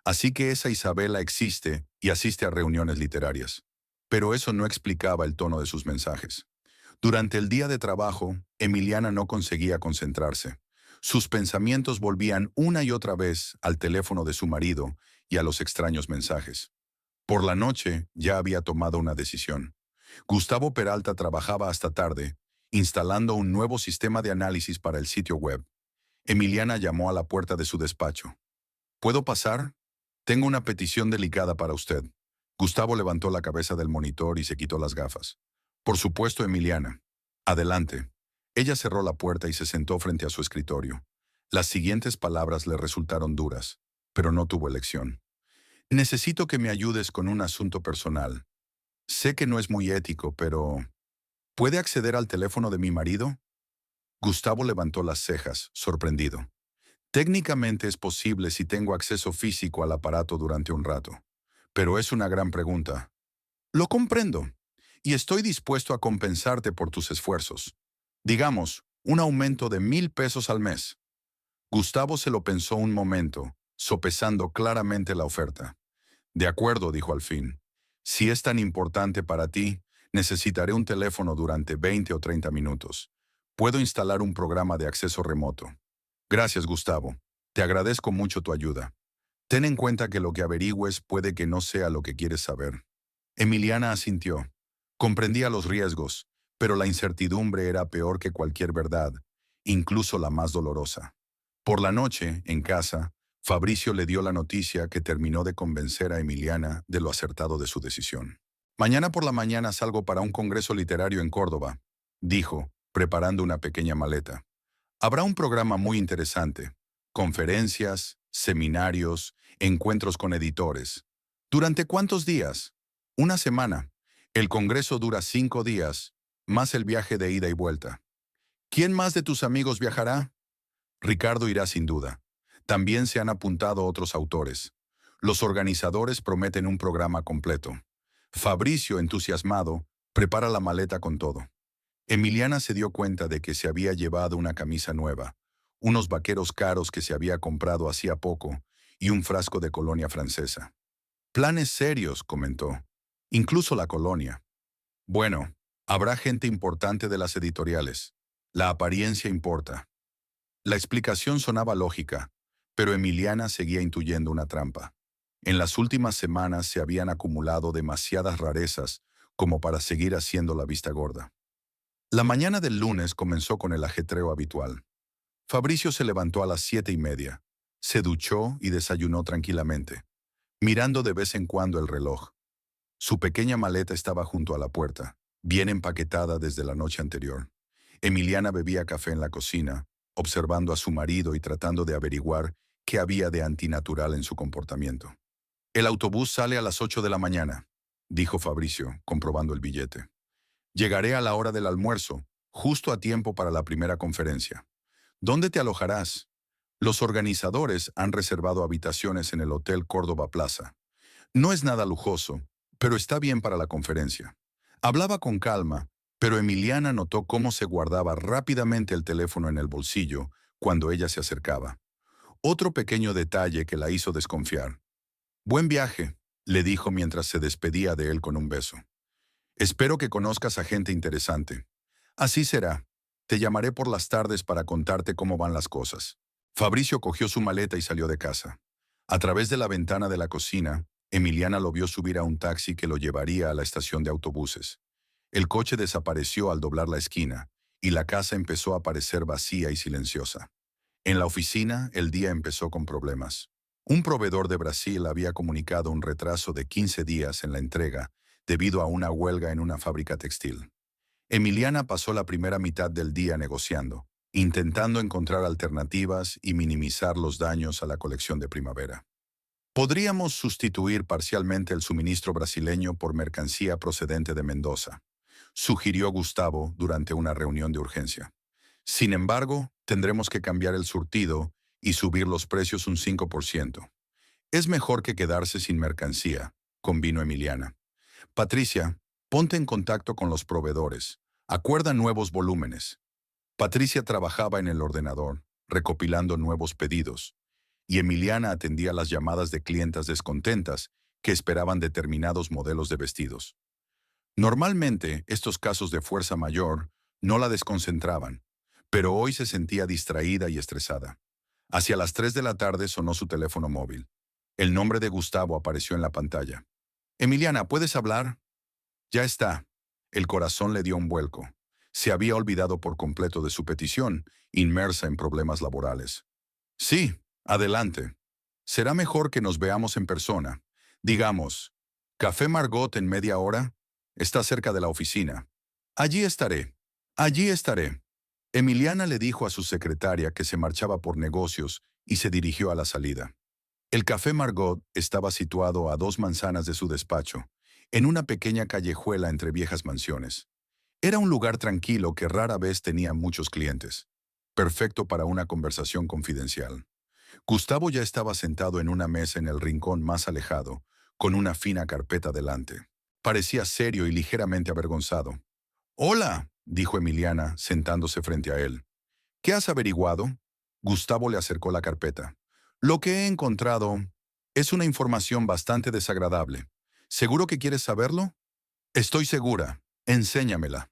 Así que esa Isabela existe y asiste a reuniones literarias. Pero eso no explicaba el tono de sus mensajes. Durante el día de trabajo, Emiliana no conseguía concentrarse. Sus pensamientos volvían una y otra vez al teléfono de su marido y a los extraños mensajes. Por la noche ya había tomado una decisión. Gustavo Peralta trabajaba hasta tarde, instalando un nuevo sistema de análisis para el sitio web. Emiliana llamó a la puerta de su despacho. ¿Puedo pasar? Tengo una petición delicada para usted. Gustavo levantó la cabeza del monitor y se quitó las gafas. Por supuesto, Emiliana. Adelante. Ella cerró la puerta y se sentó frente a su escritorio. Las siguientes palabras le resultaron duras, pero no tuvo elección. Necesito que me ayudes con un asunto personal. Sé que no es muy ético, pero ¿puede acceder al teléfono de mi marido? Gustavo levantó las cejas, sorprendido. Técnicamente es posible si tengo acceso físico al aparato durante un rato, pero es una gran pregunta. Lo comprendo, y estoy dispuesto a compensarte por tus esfuerzos. Digamos, un aumento de 1,000 pesos al mes. Gustavo se lo pensó un momento, sopesando claramente la oferta. De acuerdo, dijo al fin. Si es tan importante para ti, necesitaré un teléfono durante 20 o 30 minutos. Puedo instalar un programa de acceso remoto. Gracias, Gustavo. Te agradezco mucho tu ayuda. Ten en cuenta que lo que averigües puede que no sea lo que quieres saber. Emiliana asintió. Comprendía los riesgos, pero la incertidumbre era peor que cualquier verdad, incluso la más dolorosa. Por la noche, en casa, Fabricio le dio la noticia que terminó de convencer a Emiliana de lo acertado de su decisión. Mañana por la mañana salgo para un congreso literario en Córdoba, dijo, preparando una pequeña maleta. Habrá un programa muy interesante, conferencias, seminarios, encuentros con editores. ¿Durante cuántos días? Una semana. El congreso dura 5 días, más el viaje de ida y vuelta. ¿Quién más de tus amigos viajará? Ricardo irá sin duda. También se han apuntado otros autores. Los organizadores prometen un programa completo. Fabricio, entusiasmado, prepara la maleta con todo. Emiliana se dio cuenta de que se había llevado una camisa nueva, unos vaqueros caros que se había comprado hacía poco y un frasco de colonia francesa. Planes serios, comentó. Incluso la colonia. Bueno, habrá gente importante de las editoriales. La apariencia importa. La explicación sonaba lógica, pero Emiliana seguía intuyendo una trampa. En las últimas semanas se habían acumulado demasiadas rarezas como para seguir haciendo la vista gorda. La mañana del lunes comenzó con el ajetreo habitual. Fabricio se levantó a las 7:30, se duchó y desayunó tranquilamente, mirando de vez en cuando el reloj. Su pequeña maleta estaba junto a la puerta, bien empaquetada desde la noche anterior. Emiliana bebía café en la cocina, observando a su marido y tratando de averiguar qué había de antinatural en su comportamiento. El autobús sale a las 8 de la mañana, dijo Fabricio, comprobando el billete. Llegaré a la hora del almuerzo, justo a tiempo para la primera conferencia. ¿Dónde te alojarás? Los organizadores han reservado habitaciones en el Hotel Córdoba Plaza. No es nada lujoso, pero está bien para la conferencia. Hablaba con calma, pero Emiliana notó cómo se guardaba rápidamente el teléfono en el bolsillo cuando ella se acercaba. Otro pequeño detalle que la hizo desconfiar. Buen viaje, le dijo mientras se despedía de él con un beso. Espero que conozcas a gente interesante. Así será. Te llamaré por las tardes para contarte cómo van las cosas. Fabricio cogió su maleta y salió de casa. A través de la ventana de la cocina, Emiliana lo vio subir a un taxi que lo llevaría a la estación de autobuses. El coche desapareció al doblar la esquina, y la casa empezó a parecer vacía y silenciosa. En la oficina, el día empezó con problemas. Un proveedor de Brasil había comunicado un retraso de 15 días en la entrega debido a una huelga en una fábrica textil. Emiliana pasó la primera mitad del día negociando, intentando encontrar alternativas y minimizar los daños a la colección de primavera. Podríamos sustituir parcialmente el suministro brasileño por mercancía procedente de Mendoza, sugirió Gustavo durante una reunión de urgencia. Sin embargo, tendremos que cambiar el surtido y subir los precios un 5%. Es mejor que quedarse sin mercancía, convino Emiliana. Patricia, ponte en contacto con los proveedores. Acuerda nuevos volúmenes. Patricia trabajaba en el ordenador, recopilando nuevos pedidos, y Emiliana atendía las llamadas de clientas descontentas que esperaban determinados modelos de vestidos. Normalmente, estos casos de fuerza mayor no la desconcentraban, pero hoy se sentía distraída y estresada. Hacia las 3 de la tarde sonó su teléfono móvil. El nombre de Gustavo apareció en la pantalla. Emiliana, ¿puedes hablar? Ya está. El corazón le dio un vuelco. Se había olvidado por completo de su petición, inmersa en problemas laborales. Sí, adelante. Será mejor que nos veamos en persona. Digamos, ¿Café Margot en media hora? Está cerca de la oficina. Allí estaré. Allí estaré. Emiliana le dijo a su secretaria que se marchaba por negocios y se dirigió a la salida. El Café Margot estaba situado a 2 manzanas de su despacho, en una pequeña callejuela entre viejas mansiones. Era un lugar tranquilo que rara vez tenía muchos clientes. Perfecto para una conversación confidencial. Gustavo ya estaba sentado en una mesa en el rincón más alejado, con una fina carpeta delante. Parecía serio y ligeramente avergonzado. «Hola», dijo Emiliana, sentándose frente a él. «¿Qué has averiguado?» Gustavo le acercó la carpeta. «Lo que he encontrado es una información bastante desagradable. ¿Seguro que quieres saberlo?» «Estoy segura. Enséñamela».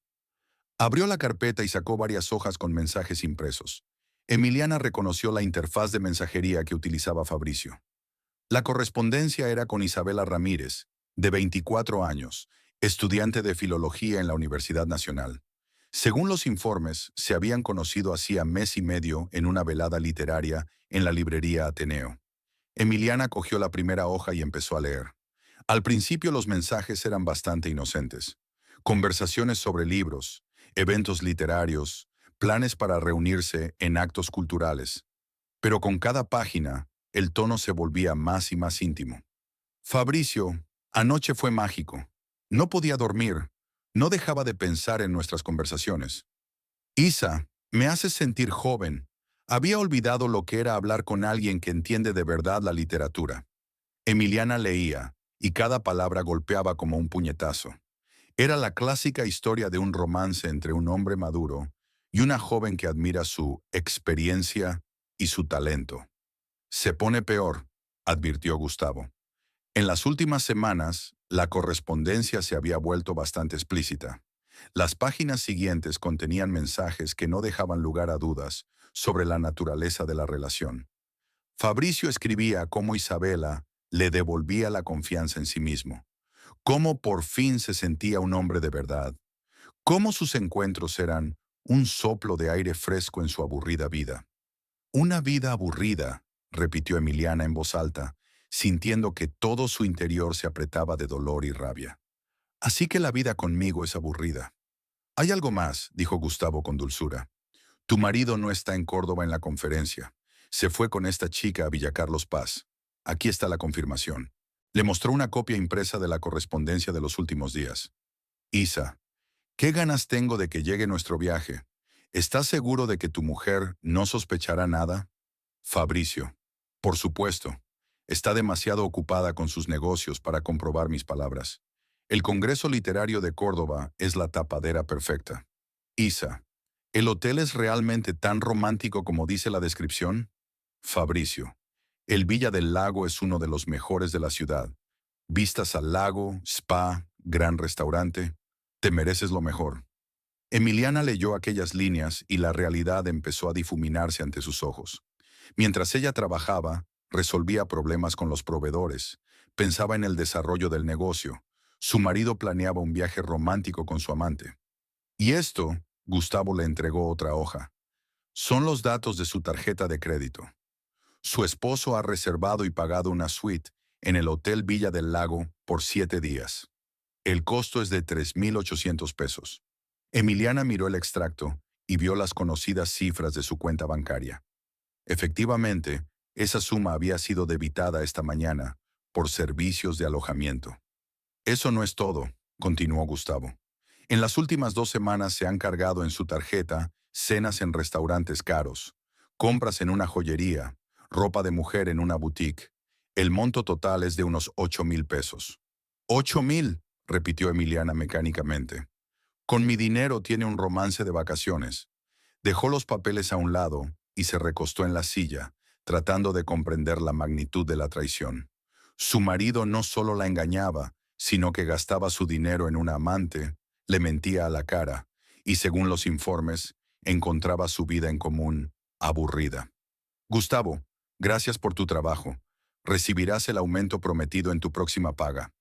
Abrió la carpeta y sacó varias hojas con mensajes impresos. Emiliana reconoció la interfaz de mensajería que utilizaba Fabricio. La correspondencia era con Isabela Ramírez, de 24 años, estudiante de Filología en la Universidad Nacional. Según los informes, se habían conocido hacía mes y medio en una velada literaria en la librería Ateneo. Emiliana cogió la primera hoja y empezó a leer. Al principio los mensajes eran bastante inocentes. Conversaciones sobre libros, eventos literarios, planes para reunirse en actos culturales. Pero con cada página, el tono se volvía más y más íntimo. «Fabricio, anoche fue mágico. No podía dormir. No dejaba de pensar en nuestras conversaciones. Isa, me haces sentir joven. Había olvidado lo que era hablar con alguien que entiende de verdad la literatura». Emiliana leía, y cada palabra golpeaba como un puñetazo. Era la clásica historia de un romance entre un hombre maduro y una joven que admira su experiencia y su talento. «Se pone peor», advirtió Gustavo. En las últimas semanas, la correspondencia se había vuelto bastante explícita. Las páginas siguientes contenían mensajes que no dejaban lugar a dudas sobre la naturaleza de la relación. Fabricio escribía cómo Isabela le devolvía la confianza en sí mismo, cómo por fin se sentía un hombre de verdad, cómo sus encuentros eran un soplo de aire fresco en su aburrida vida. «Una vida aburrida», repitió Emiliana en voz alta, sintiendo que todo su interior se apretaba de dolor y rabia. «Así que la vida conmigo es aburrida». «Hay algo más», dijo Gustavo con dulzura. «Tu marido no está en Córdoba en la conferencia. Se fue con esta chica a Villa Carlos Paz. Aquí está la confirmación». Le mostró una copia impresa de la correspondencia de los últimos días. «Isa, ¿qué ganas tengo de que llegue nuestro viaje? ¿Estás seguro de que tu mujer no sospechará nada?» Fabricio. «Por supuesto. Está demasiado ocupada con sus negocios para comprobar mis palabras. El Congreso Literario de Córdoba es la tapadera perfecta». Isa. «¿El hotel es realmente tan romántico como dice la descripción?» Fabricio. «El Villa del Lago es uno de los mejores de la ciudad. Vistas al lago, spa, gran restaurante. Te mereces lo mejor». Emiliana leyó aquellas líneas y la realidad empezó a difuminarse ante sus ojos. Mientras ella trabajaba, resolvía problemas con los proveedores, pensaba en el desarrollo del negocio. Su marido planeaba un viaje romántico con su amante. Y esto, Gustavo le entregó otra hoja. Son los datos de su tarjeta de crédito. Su esposo ha reservado y pagado una suite en el Hotel Villa del Lago por 7 días. El costo es de 3.800 pesos. Emiliana miró el extracto y vio las conocidas cifras de su cuenta bancaria. Efectivamente, esa suma había sido debitada esta mañana por servicios de alojamiento. «Eso no es todo», continuó Gustavo. «En las últimas 2 semanas se han cargado en su tarjeta cenas en restaurantes caros, compras en una joyería, ropa de mujer en una boutique. El monto total es de unos 8,000 pesos». «¿8,000?», repitió Emiliana mecánicamente. «Con mi dinero tiene un romance de vacaciones». Dejó los papeles a un lado y se recostó en la silla, tratando de comprender la magnitud de la traición. Su marido no solo la engañaba, sino que gastaba su dinero en una amante, le mentía a la cara, y según los informes, encontraba su vida en común aburrida. «Gustavo, gracias por tu trabajo. Recibirás el aumento prometido en tu próxima paga».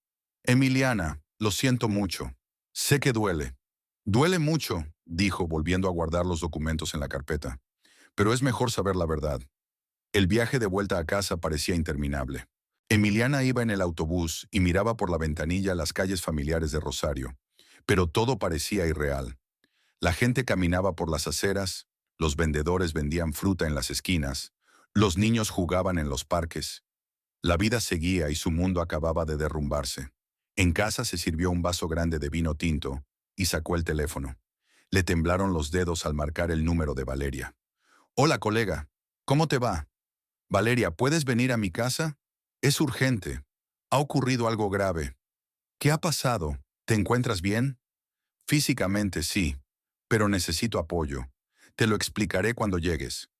«Emiliana, lo siento mucho. Sé que duele». «Duele mucho», dijo, volviendo a guardar los documentos en la carpeta. «Pero es mejor saber la verdad». El viaje de vuelta a casa parecía interminable. Emiliana iba en el autobús y miraba por la ventanilla las calles familiares de Rosario, pero todo parecía irreal. La gente caminaba por las aceras, los vendedores vendían fruta en las esquinas, los niños jugaban en los parques. La vida seguía y su mundo acababa de derrumbarse. En casa se sirvió un vaso grande de vino tinto y sacó el teléfono. Le temblaron los dedos al marcar el número de Valeria. «Hola, colega. ¿Cómo te va?» «Valeria, ¿puedes venir a mi casa? Es urgente. Ha ocurrido algo grave». ¿Qué ha pasado? ¿Te encuentras bien? Físicamente sí, pero necesito apoyo. Te lo explicaré cuando llegues.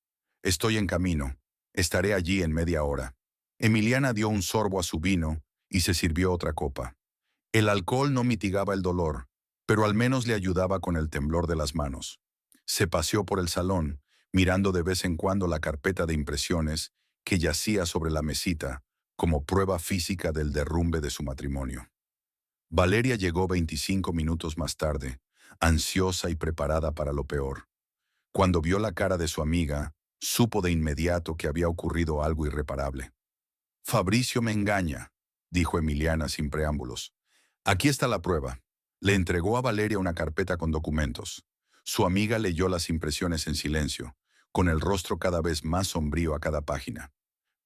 Estoy en camino. Estaré allí en media hora. Emiliana dio un sorbo a su vino y se sirvió otra copa. El alcohol no mitigaba el dolor, pero al menos le ayudaba con el temblor de las manos. Se paseó por el salón, mirando de vez en cuando la carpeta de impresiones que yacía sobre la mesita como prueba física del derrumbe de su matrimonio. Valeria llegó 25 minutos más tarde, ansiosa y preparada para lo peor. Cuando vio la cara de su amiga, supo de inmediato que había ocurrido algo irreparable. Fabricio me engaña, dijo Emiliana sin preámbulos. Aquí está la prueba. Le entregó a Valeria una carpeta con documentos. Su amiga leyó las impresiones en silencio, con el rostro cada vez más sombrío a cada página.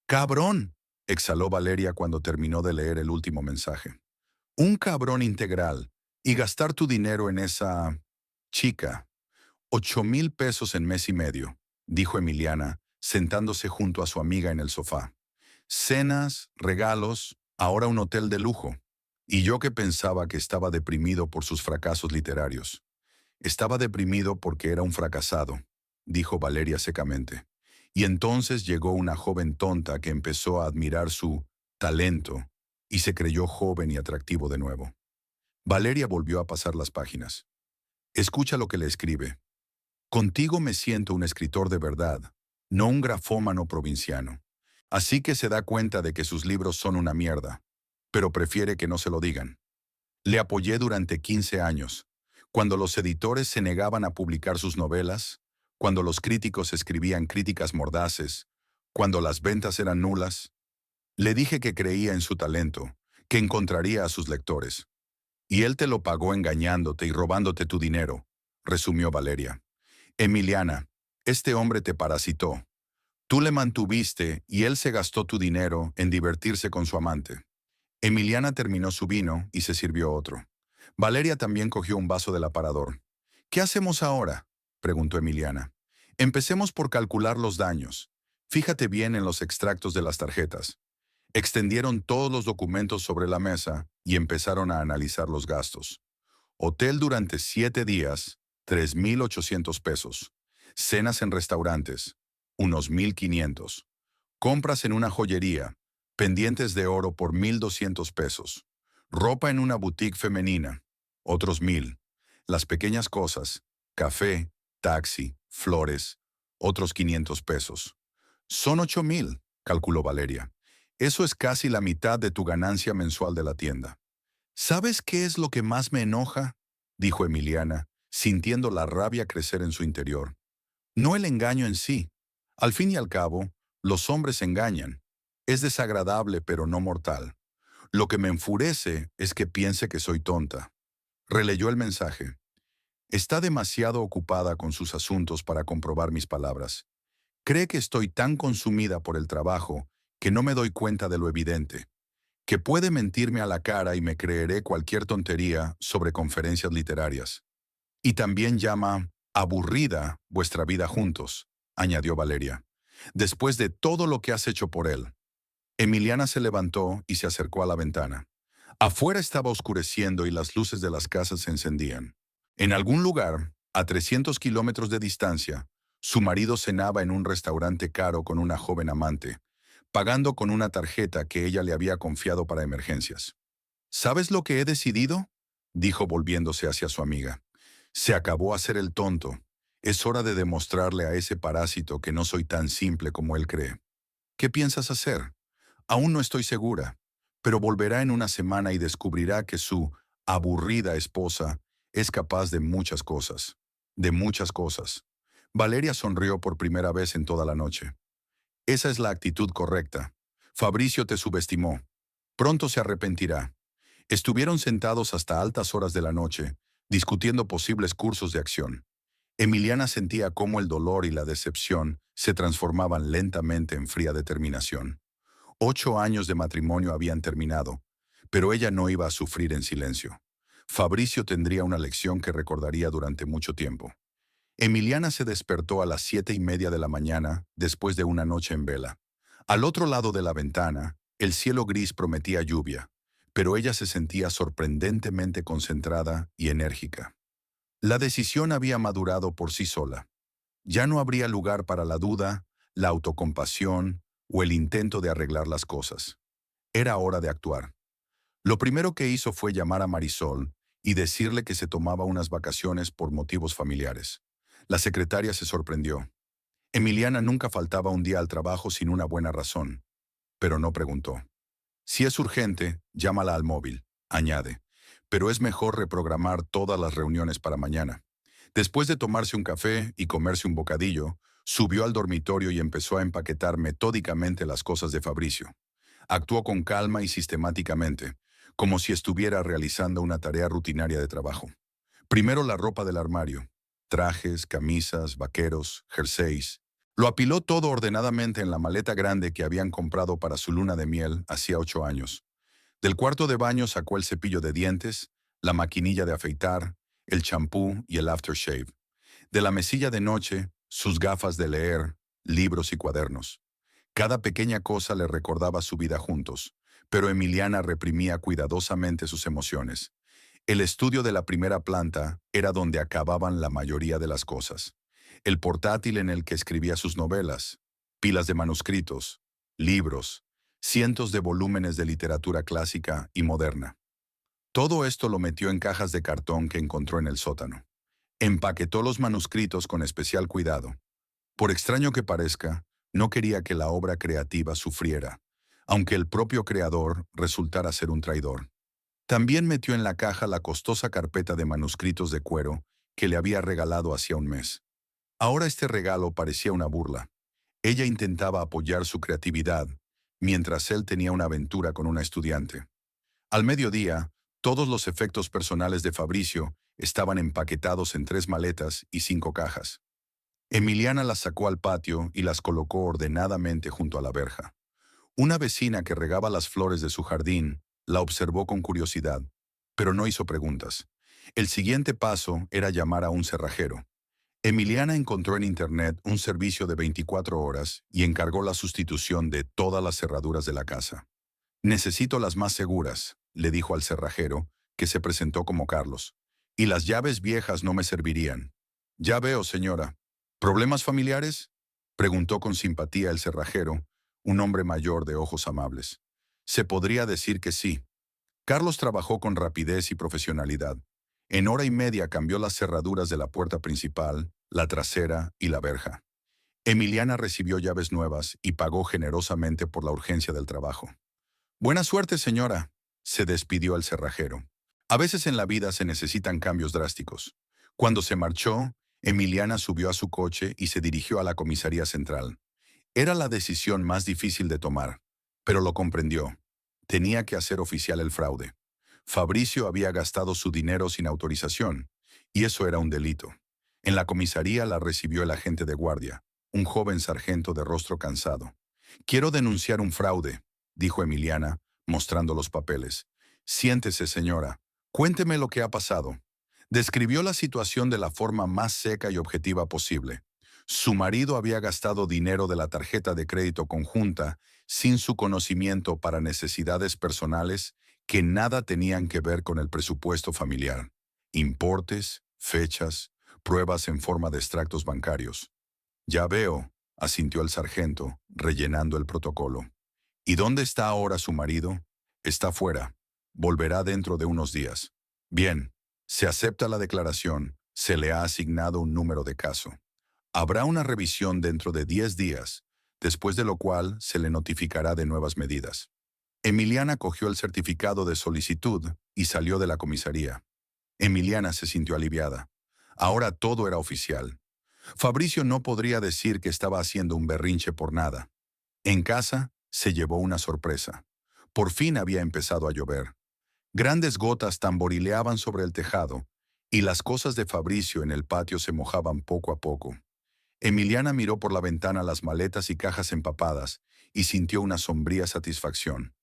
¡Cabrón!, exhaló Valeria cuando terminó de leer el último mensaje. Un cabrón integral. Y gastar tu dinero en esa chica. 8,000 pesos en mes y medio, dijo Emiliana, sentándose junto a su amiga en el sofá. Cenas, regalos, ahora un hotel de lujo. Y yo que pensaba que estaba deprimido por sus fracasos literarios. Estaba deprimido porque era un fracasado, dijo Valeria secamente. Y entonces llegó una joven tonta que empezó a admirar su talento y se creyó joven y atractivo de nuevo. Valeria volvió a pasar las páginas. Escucha lo que le escribe. Contigo me siento un escritor de verdad, no un grafómano provinciano. Así que se da cuenta de que sus libros son una mierda, pero prefiere que no se lo digan. Le apoyé durante 15 años, cuando los editores se negaban a publicar sus novelas, cuando los críticos escribían críticas mordaces, cuando las ventas eran nulas. Le dije que creía en su talento, que encontraría a sus lectores. Y él te lo pagó engañándote y robándote tu dinero, resumió Valeria. Emiliana, este hombre te parasitó. Tú le mantuviste y él se gastó tu dinero en divertirse con su amante. Emiliana terminó su vino y se sirvió otro. Valeria también cogió un vaso del aparador. ¿Qué hacemos ahora?, preguntó Emiliana. Empecemos por calcular los daños. Fíjate bien en los extractos de las tarjetas. Extendieron todos los documentos sobre la mesa y empezaron a analizar los gastos. Hotel durante 7 días, 3,800 pesos. Cenas en restaurantes, unos 1,500. Compras en una joyería, pendientes de oro por 1,200 pesos. Ropa en una boutique femenina, otros 1,000. Las pequeñas cosas, café, taxi, flores, otros 500 pesos. Son 8,000, calculó Valeria. Eso es casi la mitad de tu ganancia mensual de la tienda. ¿Sabes qué es lo que más me enoja?, dijo Emiliana, sintiendo la rabia crecer en su interior. No el engaño en sí. Al fin y al cabo, los hombres engañan. Es desagradable, pero no mortal. Lo que me enfurece es que piense que soy tonta. Releyó el mensaje. Está demasiado ocupada con sus asuntos para comprobar mis palabras. Cree que estoy tan consumida por el trabajo que no me doy cuenta de lo evidente, que puede mentirme a la cara y me creeré cualquier tontería sobre conferencias literarias. Y también llama aburrida vuestra vida juntos, añadió Valeria, después de todo lo que has hecho por él. Emiliana se levantó y se acercó a la ventana. Afuera estaba oscureciendo y las luces de las casas se encendían. En algún lugar, a 300 kilómetros de distancia, su marido cenaba en un restaurante caro con una joven amante, pagando con una tarjeta que ella le había confiado para emergencias. ¿Sabes lo que he decidido?, dijo volviéndose hacia su amiga. Se acabó hacer el tonto. Es hora de demostrarle a ese parásito que no soy tan simple como él cree. ¿Qué piensas hacer? Aún no estoy segura, pero volverá en una semana y descubrirá que su aburrida esposa es capaz de muchas cosas. De muchas cosas. Valeria sonrió por primera vez en toda la noche. Esa es la actitud correcta. Fabricio te subestimó. Pronto se arrepentirá. Estuvieron sentados hasta altas horas de la noche, discutiendo posibles cursos de acción. Emiliana sentía cómo el dolor y la decepción se transformaban lentamente en fría determinación. 8 años de matrimonio habían terminado, pero ella no iba a sufrir en silencio. Fabricio tendría una lección que recordaría durante mucho tiempo. Emiliana se despertó a las 7:30 de la mañana, después de una noche en vela. Al otro lado de la ventana, el cielo gris prometía lluvia, pero ella se sentía sorprendentemente concentrada y enérgica. La decisión había madurado por sí sola. Ya no habría lugar para la duda, la autocompasión o el intento de arreglar las cosas. Era hora de actuar. Lo primero que hizo fue llamar a Marisol y decirle que se tomaba unas vacaciones por motivos familiares. La secretaria se sorprendió. Emiliana nunca faltaba un día al trabajo sin una buena razón, pero no preguntó. Si es urgente, llámala al móvil, añade, pero es mejor reprogramar todas las reuniones para mañana. Después de tomarse un café y comerse un bocadillo, subió al dormitorio y empezó a empaquetar metódicamente las cosas de Fabricio. Actuó con calma y sistemáticamente, como si estuviera realizando una tarea rutinaria de trabajo. Primero la ropa del armario, trajes, camisas, vaqueros, jerseys. Lo apiló todo ordenadamente en la maleta grande que habían comprado para su luna de miel hacía 8 años. Del cuarto de baño sacó el cepillo de dientes, la maquinilla de afeitar, el champú y el aftershave. De la mesilla de noche, sus gafas de leer, libros y cuadernos. Cada pequeña cosa le recordaba su vida juntos, pero Emiliana reprimía cuidadosamente sus emociones. El estudio de la primera planta era donde acababan la mayoría de las cosas. El portátil en el que escribía sus novelas, pilas de manuscritos, libros, cientos de volúmenes de literatura clásica y moderna. Todo esto lo metió en cajas de cartón que encontró en el sótano. Empaquetó los manuscritos con especial cuidado. Por extraño que parezca, no quería que la obra creativa sufriera, aunque el propio creador resultara ser un traidor. También metió en la caja la costosa carpeta de manuscritos de cuero que le había regalado hacía un mes. Ahora este regalo parecía una burla. Ella intentaba apoyar su creatividad, mientras él tenía una aventura con una estudiante. Al mediodía, todos los efectos personales de Fabricio estaban empaquetados en 3 maletas y 5 cajas. Emiliana las sacó al patio y las colocó ordenadamente junto a la verja. Una vecina que regaba las flores de su jardín la observó con curiosidad, pero no hizo preguntas. El siguiente paso era llamar a un cerrajero. Emiliana encontró en internet un servicio de 24 horas y encargó la sustitución de todas las cerraduras de la casa. Necesito las más seguras, le dijo al cerrajero, que se presentó como Carlos. Y las llaves viejas no me servirían. Ya veo, señora. ¿Problemas familiares? Preguntó con simpatía el cerrajero, un hombre mayor de ojos amables. Se podría decir que sí. Carlos trabajó con rapidez y profesionalidad. En hora y media cambió las cerraduras de la puerta principal, la trasera y la verja. Emiliana recibió llaves nuevas y pagó generosamente por la urgencia del trabajo. Buena suerte, señora, se despidió el cerrajero. A veces en la vida se necesitan cambios drásticos. Cuando se marchó, Emiliana subió a su coche y se dirigió a la comisaría central. Era la decisión más difícil de tomar, pero lo comprendió. Tenía que hacer oficial el fraude. Fabricio había gastado su dinero sin autorización, y eso era un delito. En la comisaría la recibió el agente de guardia, un joven sargento de rostro cansado. «Quiero denunciar un fraude», dijo Emiliana, mostrando los papeles. «Siéntese, señora. Cuénteme lo que ha pasado». Describió la situación de la forma más seca y objetiva posible. Su marido había gastado dinero de la tarjeta de crédito conjunta sin su conocimiento para necesidades personales que nada tenían que ver con el presupuesto familiar. Importes, fechas, pruebas en forma de extractos bancarios. «Ya veo», asintió el sargento, rellenando el protocolo. «¿Y dónde está ahora su marido?» «Está fuera. Volverá dentro de unos días». «Bien. Se acepta la declaración. Se le ha asignado un número de caso. Habrá una revisión dentro de 10 días, después de lo cual se le notificará de nuevas medidas». Emiliana cogió el certificado de solicitud y salió de la comisaría. Emiliana se sintió aliviada. Ahora todo era oficial. Fabricio no podría decir que estaba haciendo un berrinche por nada. En casa se llevó una sorpresa. Por fin había empezado a llover. Grandes gotas tamborileaban sobre el tejado, y las cosas de Fabricio en el patio se mojaban poco a poco. Emiliana miró por la ventana las maletas y cajas empapadas y sintió una sombría satisfacción.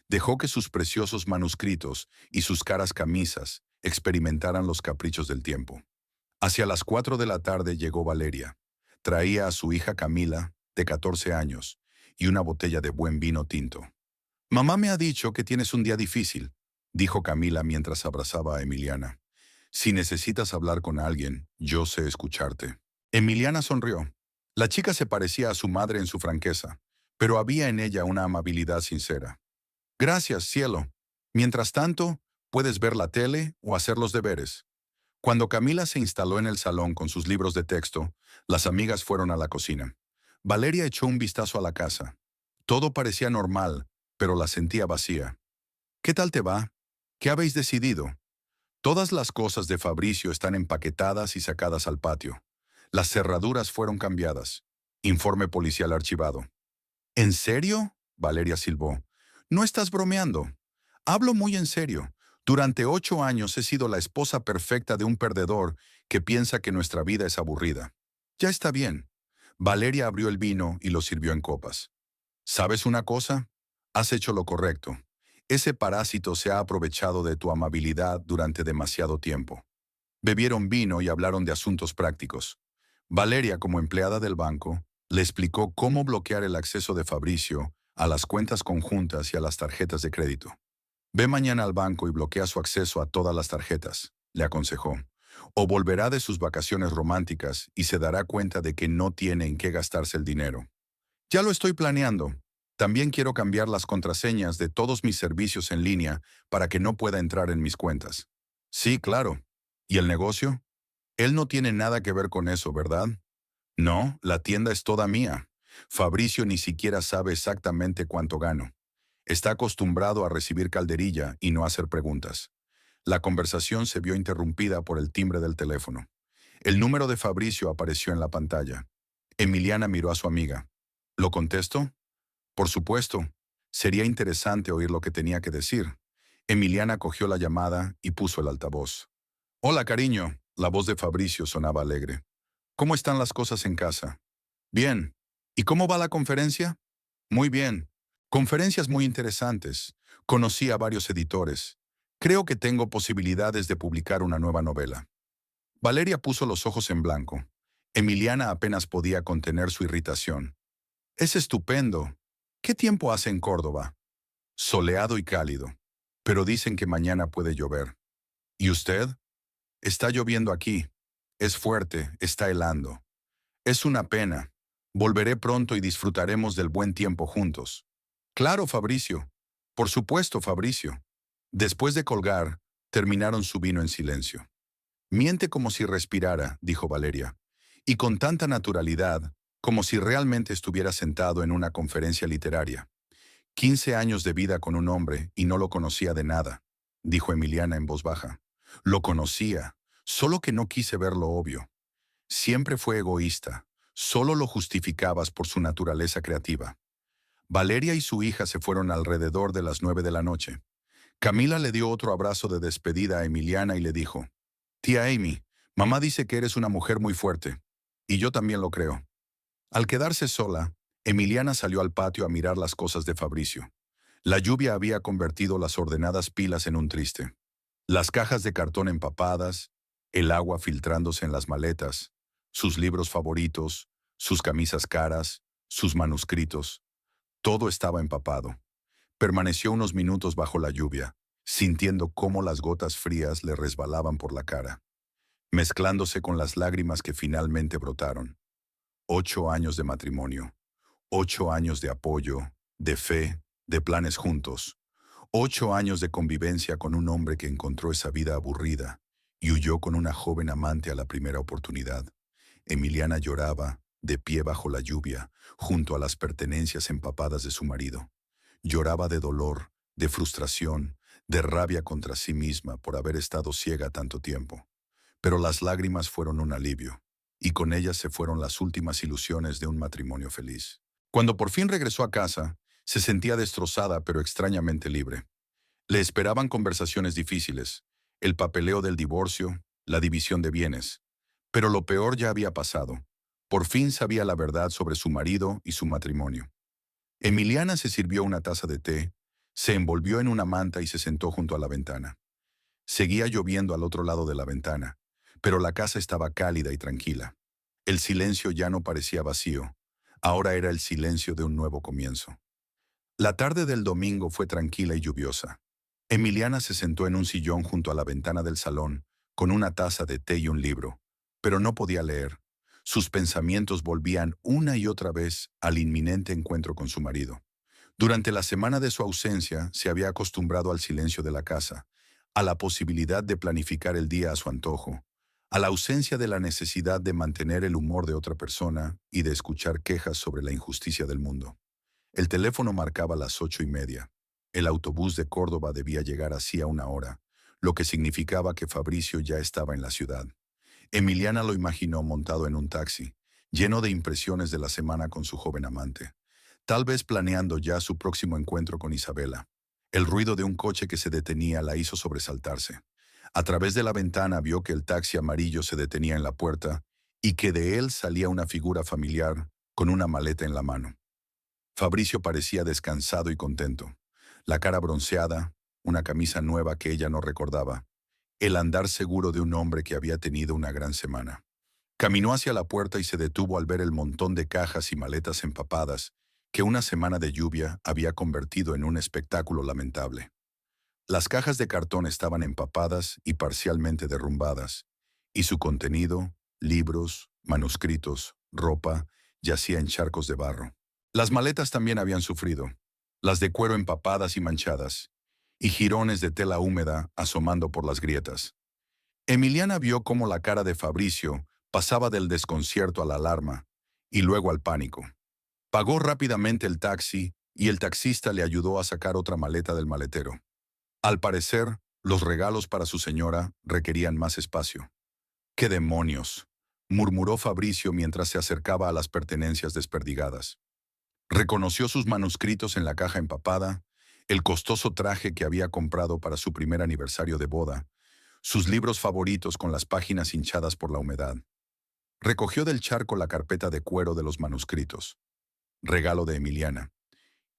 Dejó que sus preciosos manuscritos y sus caras camisas experimentaran los caprichos del tiempo. Hacia las 4 de la tarde llegó Valeria. Traía a su hija Camila, de 14 años, y una botella de buen vino tinto. «Mamá me ha dicho que tienes un día difícil», dijo Camila mientras abrazaba a Emiliana. Si necesitas hablar con alguien, yo sé escucharte. Emiliana sonrió. La chica se parecía a su madre en su franqueza, pero había en ella una amabilidad sincera. Gracias, cielo. Mientras tanto, puedes ver la tele o hacer los deberes. Cuando Camila se instaló en el salón con sus libros de texto, las amigas fueron a la cocina. Valeria echó un vistazo a la casa. Todo parecía normal, pero la sentía vacía. ¿Qué tal te va? ¿Qué habéis decidido? Todas las cosas de Fabricio están empaquetadas y sacadas al patio. Las cerraduras fueron cambiadas. Informe policial archivado. ¿En serio? Valeria silbó. No estás bromeando. Hablo muy en serio. Durante 8 años he sido la esposa perfecta de un perdedor que piensa que nuestra vida es aburrida. Ya está bien. Valeria abrió el vino y lo sirvió en copas. ¿Sabes una cosa? Has hecho lo correcto. Ese parásito se ha aprovechado de tu amabilidad durante demasiado tiempo. Bebieron vino y hablaron de asuntos prácticos. Valeria, como empleada del banco, le explicó cómo bloquear el acceso de Fabricio a las cuentas conjuntas y a las tarjetas de crédito. Ve mañana al banco y bloquea su acceso a todas las tarjetas, le aconsejó. O volverá de sus vacaciones románticas y se dará cuenta de que no tiene en qué gastarse el dinero. Ya lo estoy planeando. También quiero cambiar las contraseñas de todos mis servicios en línea para que no pueda entrar en mis cuentas. Sí, claro. ¿Y el negocio? Él no tiene nada que ver con eso, ¿verdad? No, la tienda es toda mía. Fabricio ni siquiera sabe exactamente cuánto gano. Está acostumbrado a recibir calderilla y no hacer preguntas. La conversación se vio interrumpida por el timbre del teléfono. El número de Fabricio apareció en la pantalla. Emiliana miró a su amiga. ¿Lo contesto? Por supuesto. Sería interesante oír lo que tenía que decir. Emiliana cogió la llamada y puso el altavoz. Hola, cariño. La voz de Fabricio sonaba alegre. ¿Cómo están las cosas en casa? Bien. ¿Y cómo va la conferencia? Muy bien. Conferencias muy interesantes. Conocí a varios editores. Creo que tengo posibilidades de publicar una nueva novela. Valeria puso los ojos en blanco. Emiliana apenas podía contener su irritación. Es estupendo. ¿Qué tiempo hace en Córdoba? Soleado y cálido. Pero dicen que mañana puede llover. ¿Y usted? Está lloviendo aquí. Es fuerte, está helando. Es una pena. Volveré pronto y disfrutaremos del buen tiempo juntos. Claro, Fabricio. Por supuesto, Fabricio. Después de colgar, terminaron su vino en silencio. Miente como si respirara, dijo Valeria, y con tanta naturalidad, como si realmente estuviera sentado en una conferencia literaria. 15 años de vida con un hombre y no lo conocía de nada, dijo Emiliana en voz baja. Lo conocía, solo que no quise ver lo obvio. Siempre fue egoísta, solo lo justificabas por su naturaleza creativa. Valeria y su hija se fueron alrededor de las 9 de la noche. Camila le dio otro abrazo de despedida a Emiliana y le dijo, Tía Amy, mamá dice que eres una mujer muy fuerte. Y yo también lo creo. Al quedarse sola, Emiliana salió al patio a mirar las cosas de Fabricio. La lluvia había convertido las ordenadas pilas en un triste. Las cajas de cartón empapadas, el agua filtrándose en las maletas, sus libros favoritos, sus camisas caras, sus manuscritos. Todo estaba empapado. Permaneció unos minutos bajo la lluvia, sintiendo cómo las gotas frías le resbalaban por la cara, mezclándose con las lágrimas que finalmente brotaron. 8 años de matrimonio, 8 años de apoyo, de fe, de planes juntos, 8 años de convivencia con un hombre que encontró esa vida aburrida y huyó con una joven amante a la primera oportunidad. Emiliana lloraba, de pie bajo la lluvia, junto a las pertenencias empapadas de su marido. Lloraba de dolor, de frustración, de rabia contra sí misma por haber estado ciega tanto tiempo. Pero las lágrimas fueron un alivio, y con ellas se fueron las últimas ilusiones de un matrimonio feliz. Cuando por fin regresó a casa, se sentía destrozada pero extrañamente libre. Le esperaban conversaciones difíciles, el papeleo del divorcio, la división de bienes. Pero lo peor ya había pasado. Por fin sabía la verdad sobre su marido y su matrimonio. Emiliana se sirvió una taza de té, se envolvió en una manta y se sentó junto a la ventana. Seguía lloviendo al otro lado de la ventana, pero la casa estaba cálida y tranquila. El silencio ya no parecía vacío, ahora era el silencio de un nuevo comienzo. La tarde del domingo fue tranquila y lluviosa. Emiliana se sentó en un sillón junto a la ventana del salón, con una taza de té y un libro, pero no podía leer. Sus pensamientos volvían una y otra vez al inminente encuentro con su marido. Durante la semana de su ausencia, se había acostumbrado al silencio de la casa, a la posibilidad de planificar el día a su antojo, a la ausencia de la necesidad de mantener el humor de otra persona y de escuchar quejas sobre la injusticia del mundo. El teléfono marcaba las 8:30. El autobús de Córdoba debía llegar hacía una hora, lo que significaba que Fabricio ya estaba en la ciudad. Emiliana lo imaginó montado en un taxi, lleno de impresiones de la semana con su joven amante, tal vez planeando ya su próximo encuentro con Isabela. El ruido de un coche que se detenía la hizo sobresaltarse. A través de la ventana vio que el taxi amarillo se detenía en la puerta y que de él salía una figura familiar con una maleta en la mano. Fabricio parecía descansado y contento. La cara bronceada, una camisa nueva que ella no recordaba, el andar seguro de un hombre que había tenido una gran semana. Caminó hacia la puerta y se detuvo al ver el montón de cajas y maletas empapadas que una semana de lluvia había convertido en un espectáculo lamentable. Las cajas de cartón estaban empapadas y parcialmente derrumbadas, y su contenido, libros, manuscritos, ropa, yacía en charcos de barro. Las maletas también habían sufrido, las de cuero empapadas y manchadas, y jirones de tela húmeda asomando por las grietas. Emiliana vio cómo la cara de Fabricio pasaba del desconcierto a la alarma, y luego al pánico. Pagó rápidamente el taxi y el taxista le ayudó a sacar otra maleta del maletero. Al parecer, los regalos para su señora requerían más espacio. ¡Qué demonios!, murmuró Fabricio mientras se acercaba a las pertenencias desperdigadas. Reconoció sus manuscritos en la caja empapada, el costoso traje que había comprado para su primer aniversario de boda, sus libros favoritos con las páginas hinchadas por la humedad. Recogió del charco la carpeta de cuero de los manuscritos, regalo de Emiliana,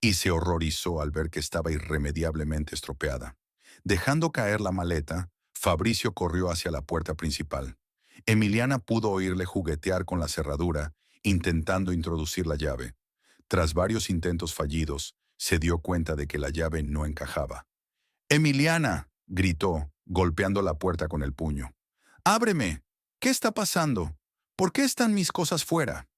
y se horrorizó al ver que estaba irremediablemente estropeada. Dejando caer la maleta, Fabricio corrió hacia la puerta principal. Emiliana pudo oírle juguetear con la cerradura, intentando introducir la llave. Tras varios intentos fallidos, se dio cuenta de que la llave no encajaba. «¡Emiliana!», gritó, golpeando la puerta con el puño. «¡Ábreme! ¿Qué está pasando? ¿Por qué están mis cosas fuera?».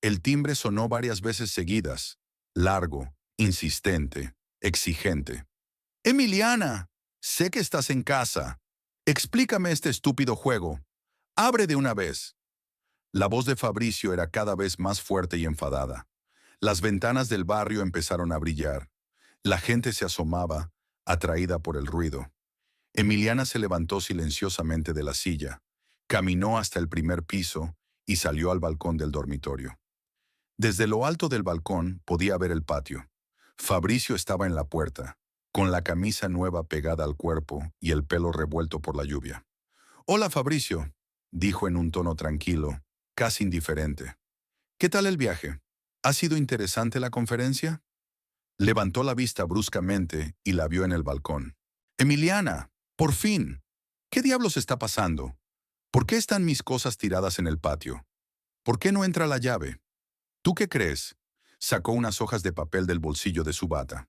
El timbre sonó varias veces seguidas, largo, insistente, exigente. «¡Emiliana! Sé que estás en casa. Explícame este estúpido juego. ¡Abre de una vez!». La voz de Fabricio era cada vez más fuerte y enfadada. Las ventanas del barrio empezaron a brillar. La gente se asomaba, atraída por el ruido. Emiliana se levantó silenciosamente de la silla, caminó hasta el primer piso y salió al balcón del dormitorio. Desde lo alto del balcón podía ver el patio. Fabricio estaba en la puerta, con la camisa nueva pegada al cuerpo y el pelo revuelto por la lluvia. «Hola, Fabricio», dijo en un tono tranquilo, casi indiferente. «¿Qué tal el viaje? ¿Ha sido interesante la conferencia?». Levantó la vista bruscamente y la vio en el balcón. «Emiliana, por fin. ¿Qué diablos está pasando? ¿Por qué están mis cosas tiradas en el patio? ¿Por qué no entra la llave?». «¿Tú qué crees?». Sacó unas hojas de papel del bolsillo de su bata.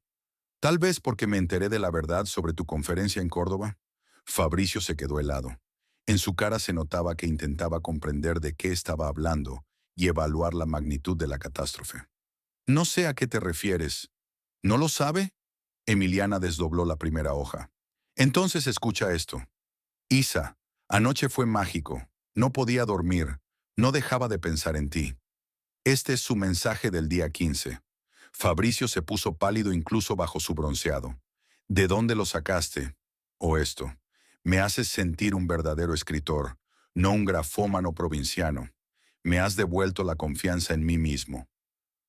«Tal vez porque me enteré de la verdad sobre tu conferencia en Córdoba». Fabricio se quedó helado. En su cara se notaba que intentaba comprender de qué estaba hablando y evaluar la magnitud de la catástrofe. «No sé a qué te refieres». «¿No lo sabe?». Emiliana desdobló la primera hoja. «Entonces escucha esto. Isa, anoche fue mágico. No podía dormir. No dejaba de pensar en ti. Este es su mensaje del día 15». Fabricio se puso pálido incluso bajo su bronceado. «¿De dónde lo sacaste?». «O esto. Me haces sentir un verdadero escritor, no un grafómano provinciano. Me has devuelto la confianza en mí mismo».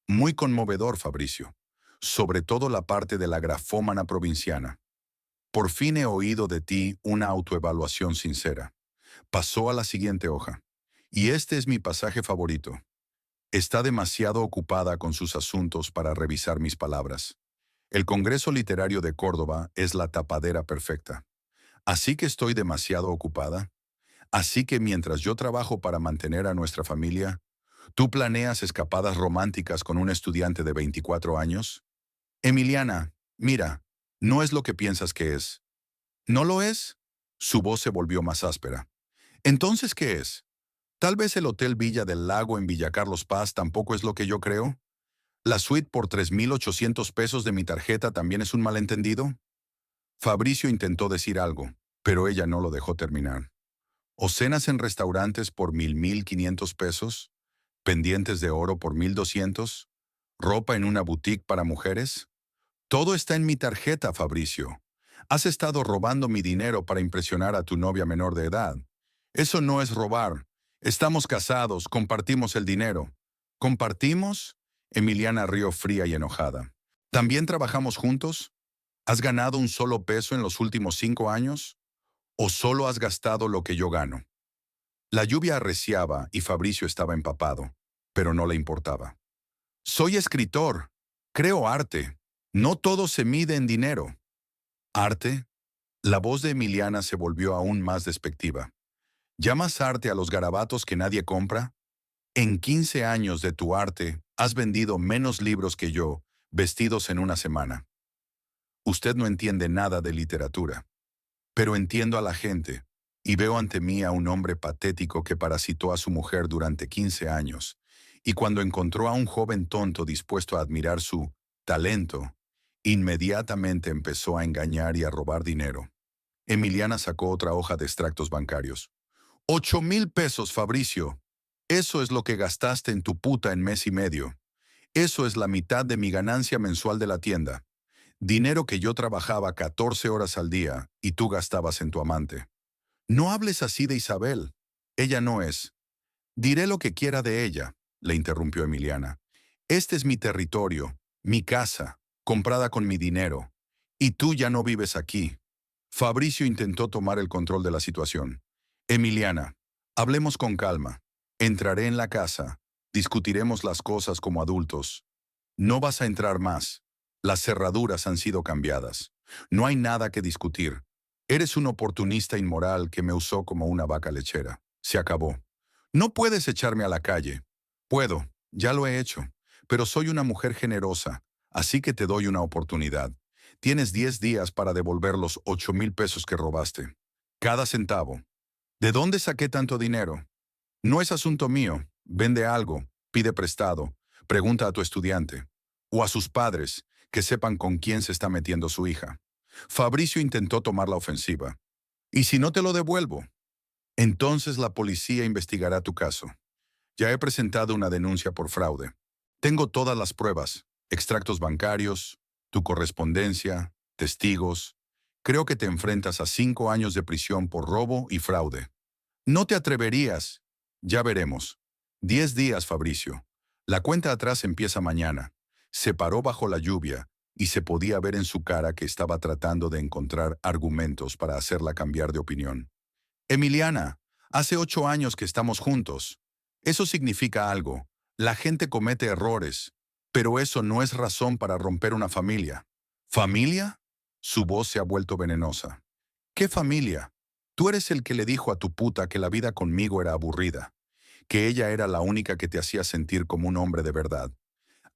Muy conmovedor, Fabricio. Sobre todo la parte de la grafómana provinciana. «Por fin he oído de ti una autoevaluación sincera». Pasó a la siguiente hoja. «Y este es mi pasaje favorito. Está demasiado ocupada con sus asuntos para revisar mis palabras. El Congreso Literario de Córdoba es la tapadera perfecta. Así que estoy demasiado ocupada. Así que mientras yo trabajo para mantener a nuestra familia, ¿tú planeas escapadas románticas con un estudiante de 24 años? Emiliana, mira, No es lo que piensas que es. ¿No lo es? Su voz se volvió más áspera. ¿Entonces qué es? Tal vez el Hotel Villa del Lago en Villa Carlos Paz tampoco es lo que yo creo. ¿La suite por 3.800 pesos de mi tarjeta también es un malentendido? Fabricio intentó decir algo, pero ella no lo dejó terminar. ¿O cenas en restaurantes por 1.500 pesos? ¿Pendientes de oro por 1.200? ¿Ropa en una boutique para mujeres? Todo está en mi tarjeta, Fabricio. Has estado robando mi dinero para impresionar a tu novia menor de edad. Eso no es robar. Estamos casados, compartimos el dinero. ¿Compartimos? Emiliana rió fría y enojada. ¿También trabajamos juntos? ¿Has ganado un solo peso en los últimos 5 años? ¿O solo has gastado lo que yo gano? La lluvia arreciaba y Fabricio estaba empapado, pero no le importaba. Soy escritor. Creo arte. No todo se mide en dinero. ¿Arte? La voz de Emiliana se volvió aún más despectiva. ¿Llamas arte a los garabatos que nadie compra? En 15 años de tu arte, has vendido menos libros que yo, vestidos en una semana. Usted no entiende nada de literatura, pero entiendo a la gente, y veo ante mí a un hombre patético que parasitó a su mujer durante 15 años, y cuando encontró a un joven tonto dispuesto a admirar su talento, inmediatamente empezó a engañar y a robar dinero. Emiliana sacó otra hoja de extractos bancarios. 8.000 pesos, Fabricio. Eso es lo que gastaste en tu puta en mes y medio. Eso es la mitad de mi ganancia mensual de la tienda. Dinero que yo trabajaba 14 horas al día y tú gastabas en tu amante. No hables así de Isabel. Ella no es. Diré lo que quiera de ella, le interrumpió Emiliana. Este es mi territorio, mi casa, comprada con mi dinero. Y tú ya no vives aquí. Fabricio intentó tomar el control de la situación. Emiliana, hablemos con calma. Entraré en la casa. Discutiremos las cosas como adultos. No vas a entrar más. Las cerraduras han sido cambiadas. No hay nada que discutir. Eres un oportunista inmoral que me usó como una vaca lechera. Se acabó. No puedes echarme a la calle. Puedo, ya lo he hecho. Pero soy una mujer generosa, así que te doy una oportunidad. Tienes 10 días para devolver los 8.000 pesos que robaste. Cada centavo. ¿De dónde saqué tanto dinero? No es asunto mío. Vende algo, pide prestado, pregunta a tu estudiante. O a sus padres, que sepan con quién se está metiendo su hija. Fabricio intentó tomar la ofensiva. ¿Y si no te lo devuelvo? Entonces la policía investigará tu caso. Ya he presentado una denuncia por fraude. Tengo todas las pruebas, extractos bancarios, tu correspondencia, testigos. Creo que te enfrentas a 5 años de prisión por robo y fraude. No te atreverías. Ya veremos. 10 días, Fabricio. La cuenta atrás empieza mañana. Se paró bajo la lluvia y se podía ver en su cara que estaba tratando de encontrar argumentos para hacerla cambiar de opinión. Emiliana, hace 8 años que estamos juntos. Eso significa algo. La gente comete errores, pero eso no es razón para romper una familia. ¿Familia? Su voz se ha vuelto venenosa. ¿Qué familia? Tú eres el que le dijo a tu puta que la vida conmigo era aburrida, que ella era la única que te hacía sentir como un hombre de verdad.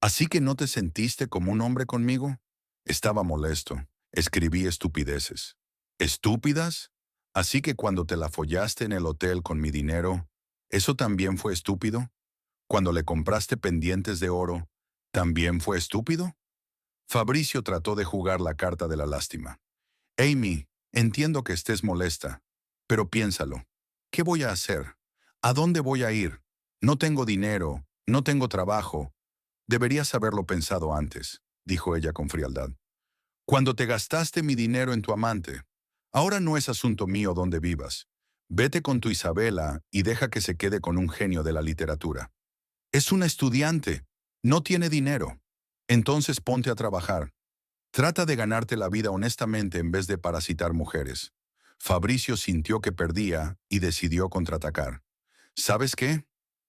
¿Así que no te sentiste como un hombre conmigo? Estaba molesto. Escribí estupideces. ¿Estúpidas? Así que cuando te la follaste en el hotel con mi dinero, ¿eso también fue estúpido? Cuando le compraste pendientes de oro, ¿también fue estúpido? Fabricio trató de jugar la carta de la lástima. Amy, entiendo que estés molesta, pero piénsalo. ¿Qué voy a hacer? ¿A dónde voy a ir? No tengo dinero, no tengo trabajo. Deberías haberlo pensado antes, dijo ella con frialdad. Cuando te gastaste mi dinero en tu amante. Ahora no es asunto mío dónde vivas. Vete con tu Isabela y deja que se quede con un genio de la literatura. Es una estudiante. No tiene dinero. Entonces ponte a trabajar. Trata de ganarte la vida honestamente en vez de parasitar mujeres. Fabricio sintió que perdía y decidió contraatacar. ¿Sabes qué?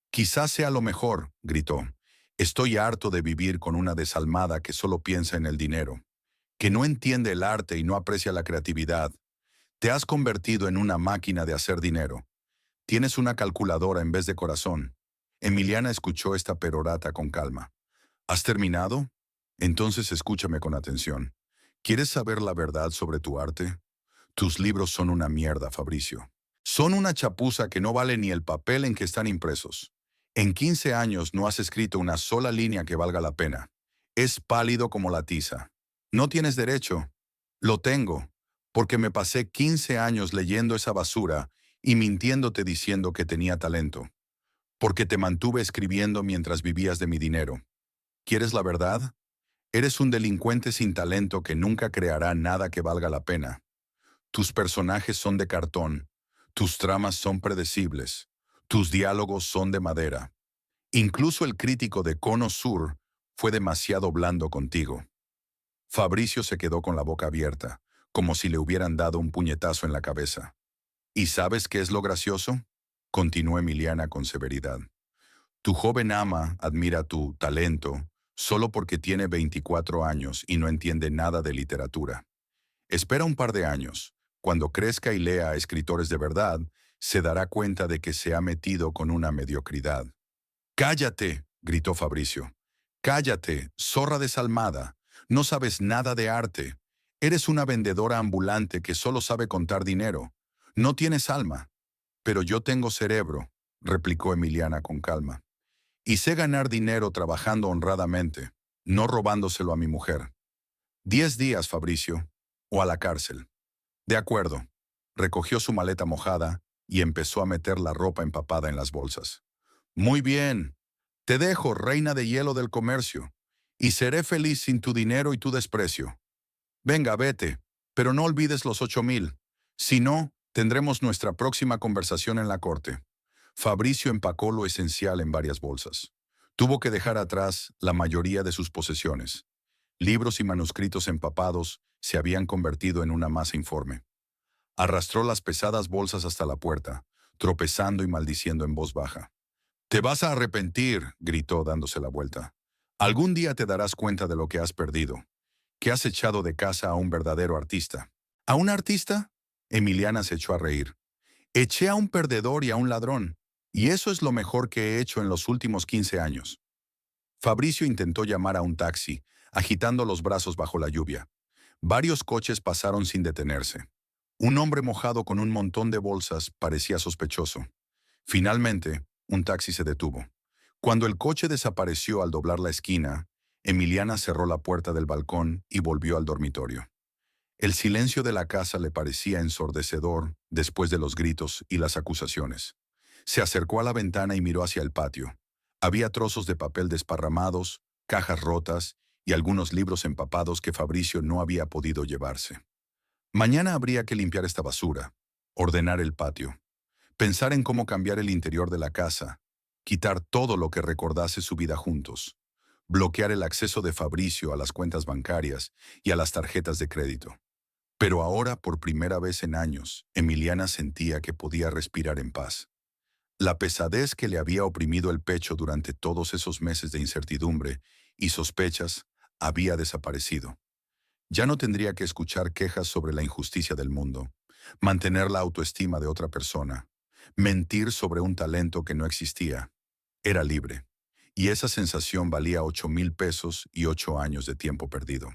Quizás sea lo mejor, gritó. Estoy harto de vivir con una desalmada que solo piensa en el dinero, que no entiende el arte y no aprecia la creatividad. Te has convertido en una máquina de hacer dinero. Tienes una calculadora en vez de corazón. Emiliana escuchó esta perorata con calma. ¿Has terminado? Entonces escúchame con atención. ¿Quieres saber la verdad sobre tu arte? Tus libros son una mierda, Fabricio. Son una chapuza que no vale ni el papel en que están impresos. En 15 años no has escrito una sola línea que valga la pena. Es pálido como la tiza. No tienes derecho. Lo tengo, porque me pasé 15 años leyendo esa basura y mintiéndote diciendo que tenía talento. Porque te mantuve escribiendo mientras vivías de mi dinero. ¿Quieres la verdad? Eres un delincuente sin talento que nunca creará nada que valga la pena. Tus personajes son de cartón, tus tramas son predecibles, tus diálogos son de madera. Incluso el crítico de Cono Sur fue demasiado blando contigo. Fabricio se quedó con la boca abierta, como si le hubieran dado un puñetazo en la cabeza. ¿Y sabes qué es lo gracioso? Continuó Emiliana con severidad. Tu joven ama admira tu talento solo porque tiene 24 años y no entiende nada de literatura. Espera un par de años. Cuando crezca y lea a escritores de verdad, se dará cuenta de que se ha metido con una mediocridad. «¡Cállate!», gritó Fabricio. «¡Cállate, zorra desalmada! No sabes nada de arte. Eres una vendedora ambulante que solo sabe contar dinero. No tienes alma». «Pero yo tengo cerebro», replicó Emiliana con calma. «Y sé ganar dinero trabajando honradamente, no robándoselo a mi mujer. 10 días, Fabricio, o a la cárcel». «De acuerdo». Recogió su maleta mojada y empezó a meter la ropa empapada en las bolsas. «Muy bien. Te dejo, reina de hielo del comercio, y seré feliz sin tu dinero y tu desprecio. Venga, vete, pero no olvides los 8,000. Si no, tendremos nuestra próxima conversación en la corte». Fabricio empacó lo esencial en varias bolsas. Tuvo que dejar atrás la mayoría de sus posesiones. Libros y manuscritos empapados se habían convertido en una masa informe. Arrastró las pesadas bolsas hasta la puerta, tropezando y maldiciendo en voz baja. «Te vas a arrepentir», gritó dándose la vuelta. «Algún día te darás cuenta de lo que has perdido, que has echado de casa a un verdadero artista». «¿A un artista?», Emiliana se echó a reír. «Eché a un perdedor y a un ladrón, y eso es lo mejor que he hecho en los últimos 15 años». Fabricio intentó llamar a un taxi, agitando los brazos bajo la lluvia. Varios coches pasaron sin detenerse. Un hombre mojado con un montón de bolsas parecía sospechoso. Finalmente, un taxi se detuvo. Cuando el coche desapareció al doblar la esquina, Emiliana cerró la puerta del balcón y volvió al dormitorio. El silencio de la casa le parecía ensordecedor después de los gritos y las acusaciones. Se acercó a la ventana y miró hacia el patio. Había trozos de papel desparramados, cajas rotas y algunos libros empapados que Fabricio no había podido llevarse. Mañana habría que limpiar esta basura, ordenar el patio, pensar en cómo cambiar el interior de la casa, quitar todo lo que recordase su vida juntos, bloquear el acceso de Fabricio a las cuentas bancarias y a las tarjetas de crédito. Pero ahora, por primera vez en años, Emiliana sentía que podía respirar en paz. La pesadez que le había oprimido el pecho durante todos esos meses de incertidumbre y sospechas había desaparecido. Ya no tendría que escuchar quejas sobre la injusticia del mundo, mantener la autoestima de otra persona, mentir sobre un talento que no existía. Era libre, y esa sensación valía 8,000 pesos y 8 años de tiempo perdido.